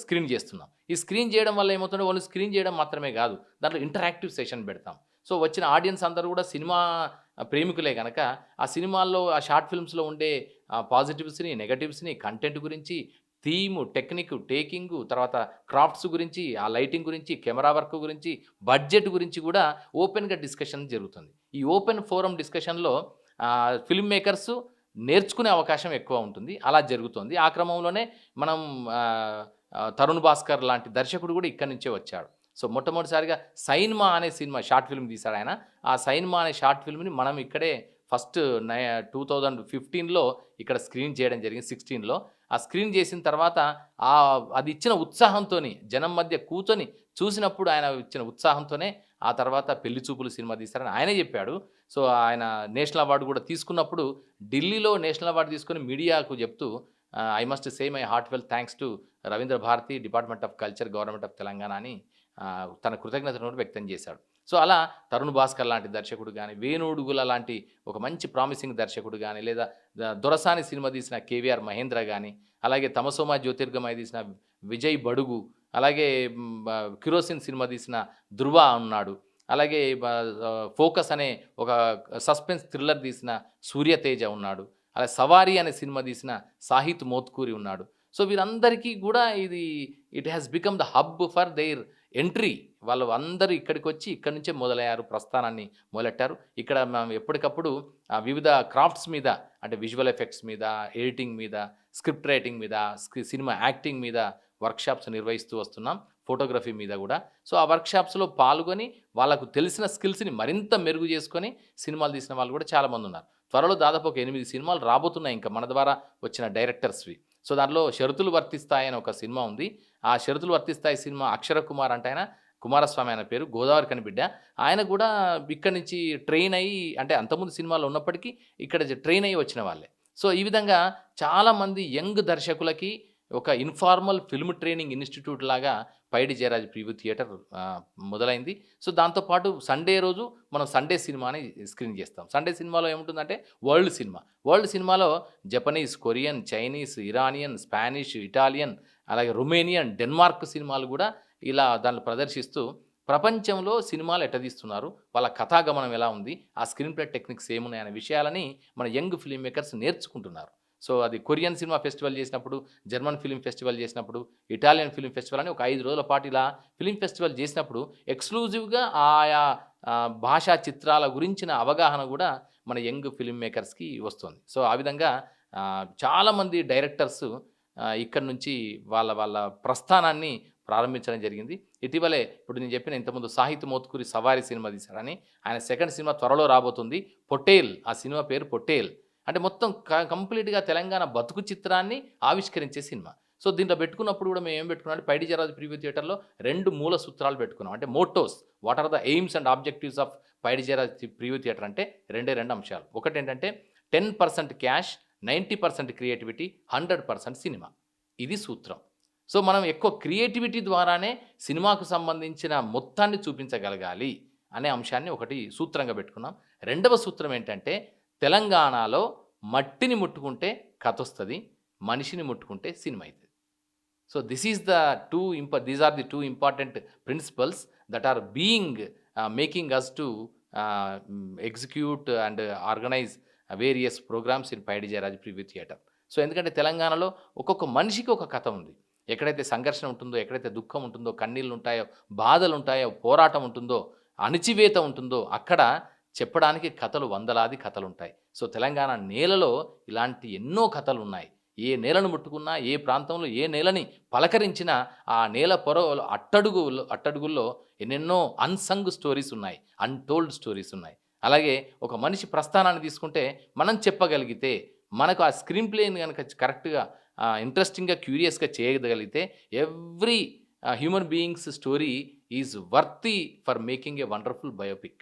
స్క్రీన్ చేస్తున్నాం. ఈ స్క్రీన్ చేయడం వల్ల ఏమవుతుందంటే ఓన్లీ స్క్రీన్ చేయడం మాత్రమే కాదు, దాంట్లో ఇంటరాక్టివ్ సెషన్ పెడతాం. సో వచ్చిన ఆడియన్స్ అందరూ కూడా సినిమా ప్రేమికులే గనక ఆ సినిమాల్లో ఆ షార్ట్ ఫిల్మ్స్‌లో ఉండే పాజిటివ్స్‌ని, నెగటివ్స్‌ని, కంటెంట్ గురించి, థీము, టెక్నిక్, టేకింగు, తర్వాత క్రాఫ్ట్స్ గురించి, ఆ లైటింగ్ గురించి, కెమెరా వర్క్ గురించి, బడ్జెట్ గురించి కూడా ఓపెన్‌గా డిస్కషన్ జరుగుతుంది. ఈ ఓపెన్ ఫోరం డిస్కషన్‌లో ఫిల్మ్ మేకర్స్ నేర్చుకునే అవకాశం ఎక్కువ ఉంటుంది. అలా జరుగుతుంది. ఆ క్రమంలోనే మనం తరుణ్ భాస్కర్ లాంటి దర్శకుడు కూడా ఇక్కడి నుంచే వచ్చాడు. సో మొట్టమొదటిసారిగా 'సైన్మా' అనే సినిమా షార్ట్ ఫిల్మ్ తీశాడాయన. ఆ 'సైన్మా' అనే షార్ట్ ఫిల్మ్‌ని మనం ఇక్కడే ఫస్ట్ 2015లో ఇక్కడ స్క్రీన్ చేయడం జరిగింది, 16లో. ఆ స్క్రీన్ చేసిన తర్వాత అది ఇచ్చిన ఉత్సాహంతోని, జనం మధ్య కూర్చొని చూసినప్పుడు ఆయన ఇచ్చిన ఉత్సాహంతోనే ఆ తర్వాత 'పెళ్లి చూపులు' సినిమా తీశారని ఆయనే చెప్పాడు. సో ఆయన నేషనల్ అవార్డ్ కూడా తీసుకున్నప్పుడు ఢిల్లీలో నేషనల్ అవార్డ్ తీసుకొని మీడియాకు చెప్తూ I must say my heartfelt thanks to Ravindra Bharathi, department of culture, government of Telangana అని తన కృతజ్ఞతను కూడా వ్యక్తం చేశాడు. సో అలా తరుణ్ భాస్కర్ లాంటి దర్శకుడు గానీ, వేణుడుగుల లాంటి ఒక మంచి ప్రామిసింగ్ దర్శకుడు గానీ, లేదా దొరసాని సినిమా తీసిన కేవీఆర్ మహేంద్ర గానీ, అలాగే తమసోమ జ్యోతిర్గమయ తీసిన విజయ్ బడుగు, అలాగే కిరోసిన్ సినిమా తీసిన ధృవ ఉన్నాడు. అలాగే ఫోకస్ అనే ఒక సస్పెన్స్ థ్రిల్లర్ తీసిన సూర్యతేజ ఉన్నాడు. అలా సవారీ అనే సినిమా తీసిన సాహిత్ మోత్కూరి ఉన్నాడు. సో వీరందరికీ కూడా it has become the hub for their entry. వాళ్ళు అందరూ ఇక్కడికి వచ్చి ఇక్కడి నుంచే మొదలయ్యారు, ప్రస్థానాన్ని మొదలెట్టారు. ఇక్కడ మనం ఎప్పటికప్పుడు వివిధ క్రాఫ్ట్స్ మీద, అంటే విజువల్ ఎఫెక్ట్స్ మీద, ఎడిటింగ్ మీద, స్క్రిప్ట్ రైటింగ్ మీద, సినిమా యాక్టింగ్ మీద వర్క్షాప్స్ నిర్వహిస్తూ వస్తున్నాం, ఫోటోగ్రఫీ మీద కూడా. సో ఆ వర్క్షాప్స్లో పాల్గొని వాళ్ళకు తెలిసిన స్కిల్స్ని మరింత మెరుగు చేసుకొని సినిమాలు తీసిన వాళ్ళు కూడా చాలామంది ఉన్నారు. త్వరలో దాదాపు ఒక 8 సినిమాలు రాబోతున్నాయి ఇంకా మన ద్వారా వచ్చిన డైరెక్టర్స్వి. సో దాంట్లో 'షరతులు వర్తిస్తాయి' అని ఒక సినిమా ఉంది. ఆ 'షరతులు వర్తిస్తాయి' సినిమా అక్షర కుమార్ అంటే ఆయన, కుమారస్వామి ఆయన పేరు, గోదావరి కని బిడ్డ. ఆయన కూడా ఇక్కడి నుంచి ట్రైన్ అయ్యి, అంటే అంతకుముందు సినిమాలో ఉన్నప్పటికీ ఇక్కడ ట్రైన్ అయ్యి వచ్చిన వాళ్ళే. సో ఈ విధంగా చాలామంది యంగ్ దర్శకులకి ఒక ఇన్ఫార్మల్ ఫిల్మ్ ట్రైనింగ్ ఇన్‌స్టిట్యూట్ లాగా పైడి జయరాజ్ ప్రివ్యూ థియేటర్ మొదలైంది. సో దాంతోపాటు సండే రోజు మనం సండే సినిమాని స్క్రీన్ చేస్తాం. సండే సినిమాలో ఏముంటుందంటే వరల్డ్ సినిమా. వరల్డ్ సినిమాలో Japanese, Korean, Chinese, Iranian, Spanish, Italian, అలాగే రొమేనియన్, డెన్మార్క్ సినిమాలు కూడా ఇలా దాన్ని ప్రదర్శిస్తూ ప్రపంచంలో సినిమాలు ఎట్ట తీస్తున్నారు, వాళ్ళ కథాగమనం ఎలా ఉంది, ఆ స్క్రీన్ ప్లే టెక్నిక్స్ ఏమున్నాయనే విషయాలని మన యంగ్ ఫిల్మ్ మేకర్స్ నేర్చుకుంటున్నారు. సో అది కొరియన్ సినిమా ఫెస్టివల్ చేసినప్పుడు, జర్మన్ ఫిల్మ్ ఫెస్టివల్ చేసినప్పుడు, ఇటాలియన్ ఫిల్మ్ ఫెస్టివల్ అని ఒక 5 రోజుల పాటు ఇలా ఫిల్మ్ ఫెస్టివల్ చేసినప్పుడు ఎక్స్‌క్లూజివ్‌గా ఆయా భాషా చిత్రాల గురించిన అవగాహన కూడా మన యంగ్ ఫిల్మ్ మేకర్స్‌కి వస్తుంది. సో ఆ విధంగా చాలామంది డైరెక్టర్స్ ఇక్కడి నుంచి వాళ్ళ ప్రస్థానాన్ని ప్రారంభించడం జరిగింది. ఇటీవలే ఇప్పుడు నేను చెప్పిన ఇంతకుముందు సాహిత్ మోత్కూరి 'సవారీ' సినిమా తీశారని, ఆయన సెకండ్ సినిమా త్వరలో రాబోతుంది, 'పొట్టేల్'. ఆ సినిమా పేరు 'పొట్టేల్'. అంటే మొత్తం కంప్లీట్‌గా తెలంగాణ బతుకు చిత్రాన్ని ఆవిష్కరించే సినిమా. సో దీంట్లో పెట్టుకున్నప్పుడు కూడా మేము ఏం పెట్టుకున్నాం అంటే పైడి జయరాజ్ ప్రివ్యూ థియేటర్‌లో 2 మూల సూత్రాలు పెట్టుకున్నాం. అంటే mottos, what are the aims and objectives of Paidi Jayaraj preview theatre అంటే 2 అంశాలు. ఒకటేంటంటే 10% క్యాష్, 90% క్రియేటివిటీ, 100% సినిమా. ఇది సూత్రం. సో మనం ఎక్కువ క్రియేటివిటీ ద్వారానే సినిమాకు సంబంధించిన మొత్తాన్ని చూపించగలగాలి అనే అంశాన్ని ఒకటి సూత్రంగా పెట్టుకున్నాం. రెండవ సూత్రం ఏంటంటే తెలంగాణలో మట్టిని ముట్టుకుంటే కథొస్తది, మనిషిని ముట్టుకుంటే సినిమా అయితది. So these are the 2 important principles that are making us to execute and organise various programmes in Paidi Jayaraj preview theatre. So ఎందుకంటే తెలంగాణలో ఒక్కొక్క మనిషికి ఒక కథ ఉంది. ఎక్కడైతే సంఘర్షణ ఉంటుందో, ఎక్కడైతే దుఃఖం ఉంటుందో, కన్నీళ్ళు ఉంటాయో, బాధలు ఉంటాయో, పోరాటం ఉంటుందో, అణిచివేత ఉంటుందో అక్కడ చెప్పడానికి కథలు, వందలాది కథలుంటాయి. సో తెలంగాణ నేలలో ఇలాంటి ఎన్నో కథలున్నాయి. ఏ నేలను ముట్టుకున్నా, ఏ ప్రాంతంలో ఏ నేలని పలకరించినా ఆ నేల అట్టడుగుల్లో ఎన్నెన్నో అన్సంగ్ స్టోరీస్ ఉన్నాయి, అన్‌టోల్డ్ స్టోరీస్ ఉన్నాయి. అలాగే ఒక మనిషి ప్రస్థానాన్ని తీసుకుంటే మనం చెప్పగలిగితే, మనకు ఆ స్క్రీన్ ప్లేని గనక కరెక్ట్‌గా ఇంట్రెస్టింగ్‌గా, క్యూరియస్‌గా చేయగలిగితే every human beings story is worthy for making a wonderful biopic.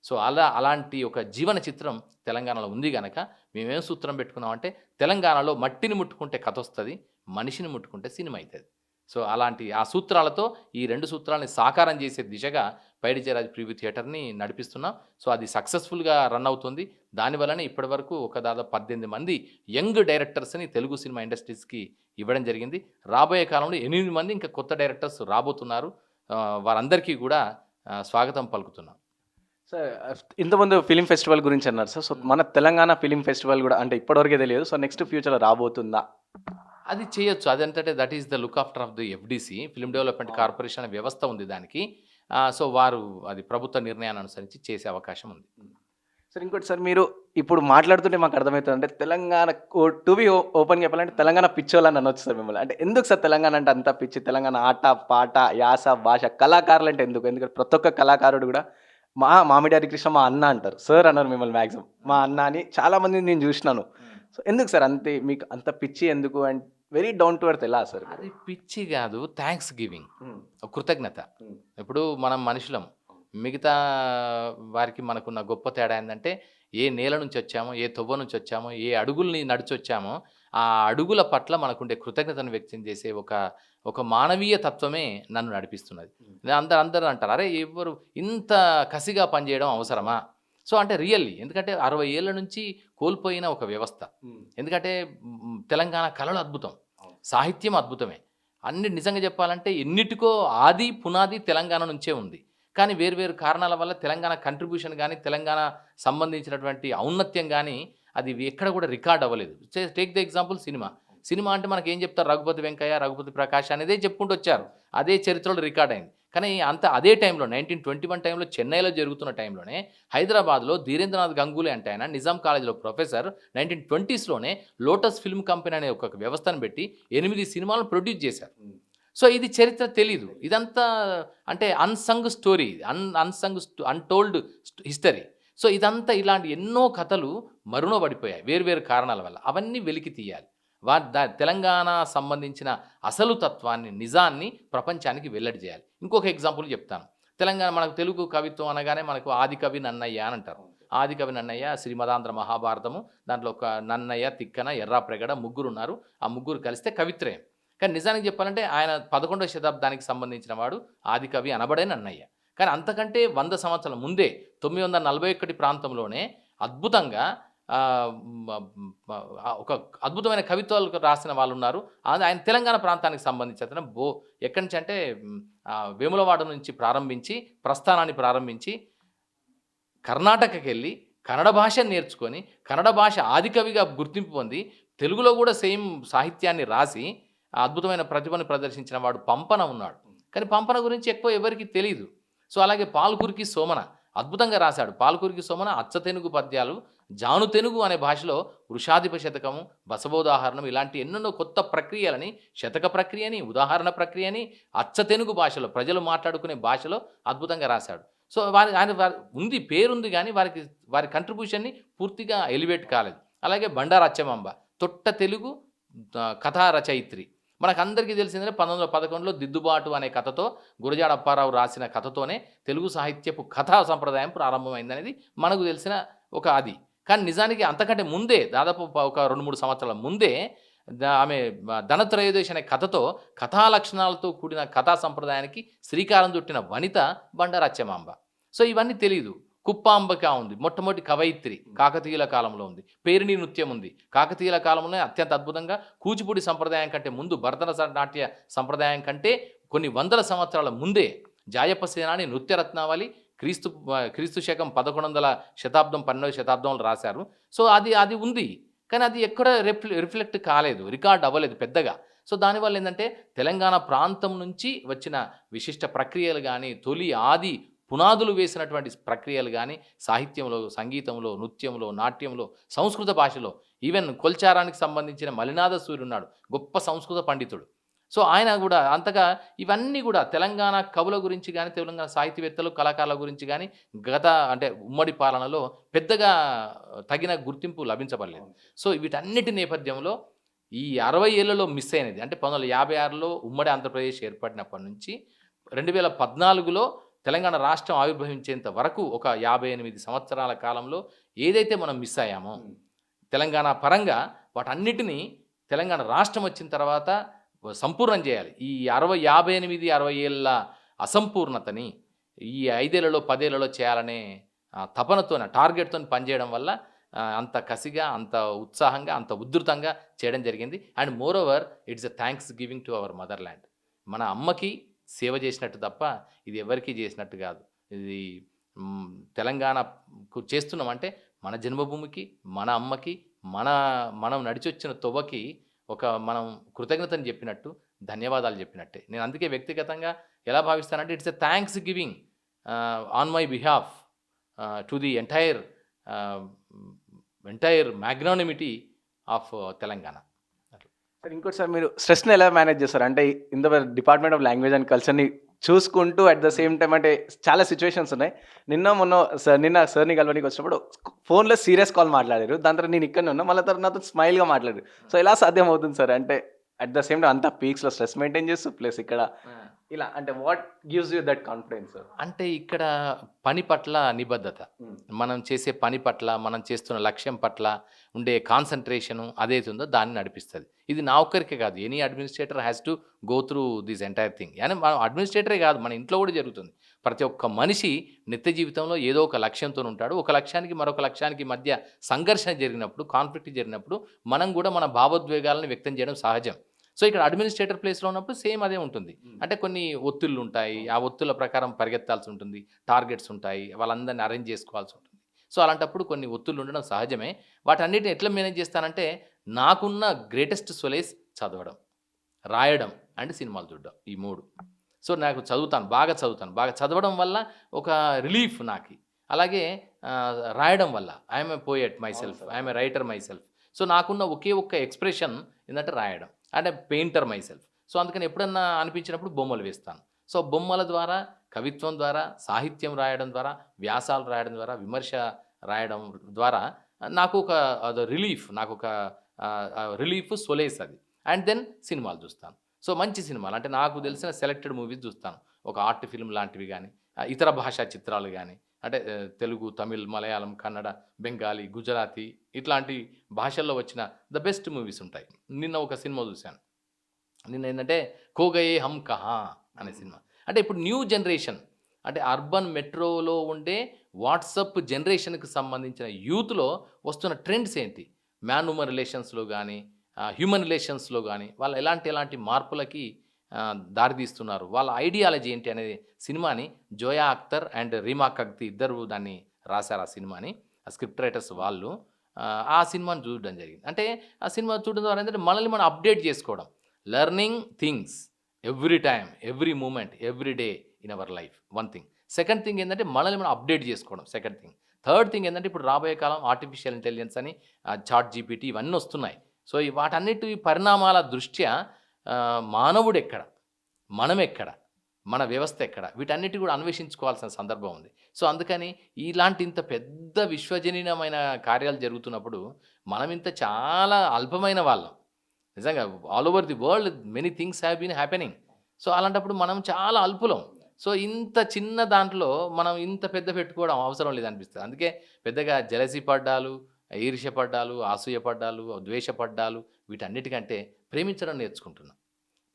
So అలాంటి ఒక జీవన చిత్రం తెలంగాణలో ఉంది గనక మేమేం సూత్రం పెట్టుకున్నామంటే తెలంగాణలో మట్టిని ముట్టుకుంటే కథొస్తది, మనిషిని ముట్టుకుంటే సినిమా అయితది. సో అలాంటి ఆ సూత్రాలతో ఈ 2 సూత్రాలని సాకారం చేసే దిశగా పైడి జయరాజ్ ప్రివ్యూ థియేటర్‌ని నడిపిస్తున్నాం. సో అది సక్సెస్‌ఫుల్‌గా రన్ అవుతుంది. దానివల్లనే ఇప్పటివరకు ఒక దాదాపు 18 మంది యంగ్ డైరెక్టర్స్‌ని తెలుగు సినిమా ఇండస్ట్రీస్‌కి ఇవ్వడం జరిగింది. రాబోయే కాలంలో 8 మంది ఇంకా కొత్త డైరెక్టర్స్ రాబోతున్నారు. వారందరికీ కూడా స్వాగతం పలుకుతున్నాం. సార్ ఇంతకుముందు ఫిలిం ఫెస్టివల్ గురించి అన్నారు సార్. సో మన తెలంగాణ ఫిలిం ఫెస్టివల్ కూడా అంటే ఇప్పటివరకే తెలియదు. సో నెక్స్ట్ ఫ్యూచర్‌లో రాబోతుందా? అది చేయొచ్చు. అదేంటంటే that is the look after of the FDC film development corporation అనే వ్యవస్థ ఉంది దానికి. సో వారు అది ప్రభుత్వ నిర్ణయాన్ని అనుసరించి చేసే అవకాశం ఉంది. సార్ ఇంకోటి సార్ మీరు ఇప్పుడు మాట్లాడుతుంటే మాకు అర్థమవుతుంది అంటే తెలంగాణ టు బి ఓపెన్‌గా చెప్పాలంటే తెలంగాణ పిచ్చోళ్ళని అనొచ్చు సార్ మిమ్మల్ని. అంటే ఎందుకు సార్ తెలంగాణ అంటే అంత పిచ్చి? తెలంగాణ ఆట, పాట, యాస, భాష, కళాకారులు అంటే ఎందుకు? ఎందుకంటే ప్రతి ఒక్క కళాకారుడు కూడా మామిడి హరికృష్ణ మా అన్న అంటారు. సార్ అన్నారు మిమ్మల్ని మాక్సిమం. మా అన్న అని చాలా మందిని నేను చూసినాను. సో ఎందుకు సార్ అంతే మీకు అంత పిచ్చి ఎందుకు? And very down to earth ఎలా సార్? అది పిచ్చి కాదు, థాంక్స్ గివింగ్. హ్మ్. కృతజ్ఞత. హ్మ్. ఇప్పుడు మనం మనుషులం. మిగతా వారికి మనకున్న గొప్ప తేడా ఏందంటే, ఏ నేల నుంచి వచ్చామో, ఏ తొవ్వ నుంచి వచ్చామో, ఏ అడుగుల్ని నడిచొచ్చామో, ఆ అడుగుల పట్ల మనకుండే కృతజ్ఞతను వ్యక్తం చేసే ఒక మానవీయ తత్వమే నన్ను నడిపిస్తున్నది. అందరూ అంటారు, "అరే! ఎవ్వరు ఇంత కసిగా పనిచేయడం అవసరమా?" సో, అంటే రియల్లీ ఎందుకంటే 60 ఏళ్ల నుంచి కోల్పోయిన ఒక వ్యవస్థ. హ్మ్. ఎందుకంటే తెలంగాణ కళలు అద్భుతం. అవును. సాహిత్యం అద్భుతమే. అన్ని నిజంగా చెప్పాలంటే ఎన్నిటికో ఆది, పునాది తెలంగాణ నుంచే ఉంది. కానీ వేరు వేరు కారణాల వల్ల తెలంగాణ కంట్రిబ్యూషన్ గానీ, తెలంగాణ సంబంధించినటువంటి ఔన్నత్యం గానీ, అది ఎక్కడ కూడా రికార్డ్ అవ్వలేదు. Take the example cinema. Cinema అంటే మనకేం చెప్తారు? రఘుపతి వెంకయ్య, రఘుపతి ప్రకాష్ అనేదే చెప్పుకుంటూ వచ్చారు. అదే చరిత్రలో రికార్డ్ అయింది. కానీ అదే టైంలో 1921 టైంలో చెన్నైలో జరుగుతున్న టైంలోనే హైదరాబాద్‌లో ధీరేంద్రనాథ్ గంగూలీ అంటే ఆయన నిజాం కాలేజ్‌లో ప్రొఫెసర్ 1920స్‌లోనే లోటస్ ఫిల్మ్ కంపెనీ అనే ఒక వ్యవస్థను పెట్టి 8 సినిమాలను ప్రొడ్యూస్ చేశారు. సో, ఇది చరిత్ర తెలీదు. ఇదంతా అంటే unsung story. Untold history. So, ఇదంతా ఇలాంటి ఎన్నో కథలు మరుగున పడిపోయాయి వేరు వేరు కారణాల వల్ల. అవన్నీ వెలికి తీయాలి. తెలంగాణ సంబంధించిన అసలు తత్వాన్ని, నిజాన్ని ప్రపంచానికి వెల్లడి చేయాలి. ఇంకొక ఎగ్జాంపుల్ చెప్తాను. తెలంగాణ మనకు తెలుగు కవిత్వం అనగానే మనకు ఆదికవి నన్నయ్య అని అంటారు. ఆదికవి నన్నయ్య శ్రీమదాంధ్ర మహాభారతము, దాంట్లో ఒక నన్నయ్య, తిక్కన, ఎర్రాప్రగడ ముగ్గురున్నారు. ఆ ముగ్గురు కలిస్తే కవిత్రయం. కానీ నిజానికి చెప్పాలంటే ఆయన 11వ శతాబ్దానికి సంబంధించిన వాడు ఆదికవి అనబడే నన్నయ్య. కానీ అంతకంటే 100 సంవత్సరాల ముందే 941 ప్రాంతంలోనే అద్భుతంగా ఒక అద్భుతమైన కవిత్వాలు రాసిన వాళ్ళున్నారు. ఆయన తెలంగాణ ప్రాంతానికి సంబంధించి అతను ఎక్కడి నుంచి అంటే వేములవాడ నుంచి ప్రారంభించి, ప్రస్థానాన్ని ప్రారంభించి కర్ణాటకకెళ్ళి కన్నడ భాషను నేర్చుకొని, కన్నడ భాష ఆదికవిగా గుర్తింపు పొంది, తెలుగులో కూడా సేమ్ సాహిత్యాన్ని రాసి అద్భుతమైన ప్రతిభను ప్రదర్శించిన వాడు పంపన ఉన్నాడు. కానీ పంపన గురించి ఎక్కువ ఎవరికీ తెలీదు. సో, అలాగే పాల్కురికి సోమన అద్భుతంగా రాశాడు. పాల్కురికి సోమన అచ్చ తెనుగు పద్యాలు, జాను తెనుగు అనే భాషలో వృషాధిప శతకము, బసవోదాహరణం ఇలాంటి ఎన్నెన్నో కొత్త ప్రక్రియలని, శతక ప్రక్రియని, ఉదాహరణ ప్రక్రియని అచ్చ తెనుగు భాషలో ప్రజలు మాట్లాడుకునే భాషలో అద్భుతంగా రాశాడు. సో, ఆయన ఉంది, పేరుంది గానీ వారి కంట్రిబ్యూషన్‌ని పూర్తిగా ఎలివేట్ కాలేదు. అలాగే బండారు అచ్చమాంబ తొట్ట తెలుగు కథా రచయిత్రి. మనకందరికీ తెలిసిందే 1911లో దిద్దుబాటు అనే కథతో గురజాడ అప్పారావు రాసిన కథతోనే తెలుగు సాహిత్యపు కథా సంప్రదాయం ప్రారంభమైందనేది మనకు తెలిసిన ఒక అది. కానీ నిజానికి అంతకంటే ముందే దాదాపు ఒక 2, 3 సంవత్సరాల ముందే ఆమె ధనత్రయోదశి అనే కథతో కథా లక్షణాలతో కూడిన కథా సంప్రదాయానికి శ్రీకారం చుట్టిన వనిత బండారు అచ్చమాంబ. సో, ఇవన్నీ తెలీదు. కుప్పాంబిక ఉంది. మొట్టమొదటి కవయిత్రి కాకతీయుల కాలంలో ఉంది. పేరిణి నృత్యం ఉంది. కాకతీయుల కాలంలోనే అత్యంత అద్భుతంగా కూచిపూడి సంప్రదాయం కంటే ముందు భరతనాట్య సంప్రదాయం కంటే కొన్ని వందల సంవత్సరాల ముందే జాయప్ప సేనాని నృత్యరత్నావళి క్రీస్తు శకం 1100 శతాబ్దం 12వ శతాబ్దంలో రాశారు. సో, అది ఉంది. కానీ అది ఎక్కడ రిఫ్లెక్ట్ కాలేదు. రికార్డ్ అవ్వలేదు పెద్దగా. సో, దానివల్ల ఏందంటే తెలంగాణ ప్రాంతం నుంచి వచ్చిన విశిష్ట ప్రక్రియలు గానీ, తొలి ఆది పునాదులు వేసినటువంటి ప్రక్రియలు గానీ, సాహిత్యంలో, సంగీతంలో, నృత్యంలో, నాట్యంలో, సంస్కృత భాషలో, ఈవెన్ కొల్చారానికి సంబంధించిన మలినాథ సూర్యుడున్నాడు. గొప్ప సంస్కృత పండితుడు. సో, ఆయన గూడా అంతగా ఇవన్నీ గూడా తెలంగాణ కవుల గురించి గానీ, తెలంగాణ సాహితీవేత్తలు, కళాకారుల గురించి గానీ అంటే ఉమ్మడి పాలనలో పెద్దగా తగిన గుర్తింపు లభించబడలేదు. సో, వీటన్నిటి నేపథ్యంలో ఈ 60 ఏళ్లలో మిస్ అయినది అంటే 1956లో ఉమ్మడి ఆంధ్రప్రదేశ్ ఏర్పడినప్పటి నుంచి 2014లో తెలంగాణ రాష్ట్రం ఆవిర్భవించేంత వరకు ఒక 58 సంవత్సరాల కాలంలో ఏదైతే మనం మిస్ అయ్యామో తెలంగాణ పరంగా వాటన్నిటినీ తెలంగాణ రాష్ట్రం వచ్చిన తర్వాత సంపూర్ణం చేయాలి. ఈ 58, 60 ఏళ్ళ అసంపూర్ణతని ఈ 5 ఏళ్లలో, 10 ఏళ్లలో చేయాలనే తపనతోని, టార్గెట్‌తోని పనిచేయడం వల్ల అంత కసిగా, అంత ఉత్సాహంగా, అంత ఉధృతంగా చేయడం జరిగింది. And moreover it's a thanks giving to our mother land. మన అమ్మకి సేవ చేసినట్టు తప్ప ఇది ఎవరికీ చేసినట్టు కాదు. ఇది హ్మ్, తెలంగాణకు చేస్తున్నామంటే మన జన్మభూమికి, మన అమ్మకి, మన మనం నడిచొచ్చిన తొవ్వకి మనం కృతజ్ఞతను చెప్పినట్టు, ధన్యవాదాలు చెప్పినట్టే. నేను అందుకే వ్యక్తిగతంగా ఎలా భావిస్తానంటే it's a thanks giving on my behalf to the uh, entire magnanimity of Telangana. Sir ఇంకోటి సార్, మీరు స్ట్రెస్‌ని ఎలా మేనేజ్ చేస్తారు? అంటే in the department of language and కల్చర్‌ని చూసుకుంటూ అట్ ద సేమ్ టైమ్ అంటే చాలా సిట్యుయేషన్స్ ఉన్నాయి. నిన్న సార్‌ని కలవడానికి వచ్చినప్పుడు ఫోన్‌లో సీరియస్ కాల్ మాట్లాడారు. దాని తర్వాత నేను ఇక్కడనే ఉన్నా. మళ్ళీ తర్వాత నాతో స్మైల్‌గా మాట్లాడారు. సో ఎలా సాధ్యం అవుతుంది సార్? అంటే అట్ ద సేమ్ టైమ్ అంతా పీక్స్‌లో స్ట్రెస్ మెయింటైన్ చేస్తూ ప్లస్ ఇక్కడ ఇలా అంటే what gives you that confidence sir? అంటే ఇక్కడ పని పట్ల నిబద్ధత. మనం చేసే పని పట్ల, మనం చేస్తున్న లక్ష్యం పట్ల ఉండే కాన్సంట్రేషను అదైతే ఉందో దాన్ని నడిపిస్తది. ఇది నా ఒక్కరికే కాదు. Any administrator has to go through this entire thing. అని మనం అడ్మినిస్ట్రేటరే కాదు, మన ఇంట్లో కూడా జరుగుతుంది. ప్రతి ఒక్క మనిషి నిత్య జీవితంలో ఏదో ఒక లక్ష్యంతో ఉంటాడు. ఒక లక్ష్యానికి మరొక లక్ష్యానికి మధ్య సంఘర్షణ జరిగినప్పుడు, కాన్ఫ్లిక్ట్ జరిగినప్పుడు మనం కూడా మన భావోద్వేగాలను వ్యక్తం చేయడం సహజం. సో ఇక్కడ అడ్మినిస్ట్రేటర్ ప్లేస్‌లో ఉన్నప్పుడు సేమ్ అదే ఉంటుంది. అంటే కొన్ని ఒత్తిళ్ళు ఉంటాయి. ఆ ఒత్తిళ్ళ ప్రకారం పరిగెత్తాల్సి ఉంటుంది. టార్గెట్స్ ఉంటాయి. వాళ్ళందరిని అరేంజ్ చేసుకోవాల్సి ఉంటుంది. సో అలాంటప్పుడు కొన్ని ఒత్తిళ్ళు ఉండడం సహజమే. వాటన్నిటిని ఎట్లా మేనేజ్ చేస్తానంటే నాకున్న గ్రేటెస్ట్ సొలేస్ చదవడం, రాయడం అండ్ సినిమాలు చూడడం. ఈ 3. సో నాకు చదువుతాను. బాగా చదువుతాను. బాగా చదవడం వల్ల ఒక రిలీఫ్ నాకి. అలాగే రాయడం వల్ల I'm a poet myself. I'm a writer myself. So నాకున్న ఒకే ఒక్క ఎక్స్‌ప్రెషన్ ఏందంటే రాయడం. అంటే పెయింటర్ మైసెల్ఫ్. సో అందుకని ఎప్పుడన్నా అనిపించినప్పుడు బొమ్మలు వేస్తాను. సో బొమ్మల ద్వారా, కవిత్వం ద్వారా, సాహిత్యం రాయడం ద్వారా, వ్యాసాలు రాయడం ద్వారా, విమర్శ రాయడం ద్వారా నాకు ఒక రిలీఫ్, నాకొక రిలీఫ్, సొలేస్ అది. అండ్ దెన్ సినిమాలు చూస్తాను. సో మంచి సినిమాలు అంటే నాకు తెలిసిన సెలెక్టెడ్ మూవీస్ చూస్తాను. ఒక ఆర్ట్ ఫిల్మ్ లాంటివి గానీ, ఇతర భాషా చిత్రాలు గానీ, అంటే తెలుగు, తమిళ్, మలయాళం, కన్నడ, బెంగాలీ, గుజరాతీ ఇట్లాంటి భాషల్లో వచ్చిన ద బెస్ట్ మూవీస్ ఉంటాయి. నిన్న ఒక సినిమా చూశాను. నిన్న ఏంటంటే 'ఖో గయే హమ్ కహా' అనే సినిమా. అంటే ఇప్పుడు న్యూ జనరేషన్ అంటే అర్బన్ మెట్రోలో ఉండే వాట్సాప్ జనరేషన్‌కి సంబంధించిన యూత్‌లో వస్తున్న ట్రెండ్స్ ఏంటి? మ్యాన్ ఉమన్ రిలేషన్స్‌లో గానీ, హ్యూమన్ రిలేషన్స్‌లో గానీ వాళ్ళు ఎలాంటి మార్పులకి దారితీస్తున్నారు? వాళ్ళ ఐడియాలజీ ఏంటి అనే సినిమాని జోయా అఖ్తర్ అండ్ రీమా కగ్తి ఇద్దరు దాన్ని రాశారు ఆ సినిమాని. ఆ స్క్రిప్ట్ రైటర్స్ వాళ్ళు. ఆ సినిమాని చూడడం జరిగింది. అంటే ఆ సినిమా చూడడం ద్వారా ఏంటంటే మనల్ని మనం అప్డేట్ చేసుకోవడం. Learning things every time, every moment, every day in our life. One thing. Second thing ఏంటంటే మనల్ని మనం అప్డేట్ చేసుకోవడం. Second thing. థర్డ్ థింగ్ ఏంటంటే ఇప్పుడు రాబోయే కాలం ఆర్టిఫిషియల్ ఇంటెలిజెన్స్ అని, చాట్ జీపీటీ ఇవన్నీ వస్తున్నాయి. సో వాటన్నిటి పరిణామాల దృష్ట్యా మానవుడెక్కడ? మనమెక్కడ? మన వ్యవస్థ ఎక్కడ? వీటన్నిటి కూడా అన్వేషించుకోవాల్సిన సందర్భం ఉంది. సో అందుకని ఇలాంటి ఇంత పెద్ద విశ్వజనీనమైన కార్యాలు జరుగుతున్నప్పుడు మనమింత చాలా అల్పమైన వాళ్ళం. నిజంగా all over the world many things have been happening. So అలాంటప్పుడు మనం చాలా అల్పులం. సో ఇంత చిన్న దాంట్లో మనం ఇంత పెద్ద పెట్టుకోవడం అవసరం లేదనిపిస్తది. అందుకే పెద్దగా జెలసీ పడ్డాలు, ఈర్ష్య పడ్డాలు, అసూయ పడ్డాలు, ద్వేషపడ్డాలు వీటన్నిటికంటే ప్రేమించడం నేర్చుకుంటున్నాం.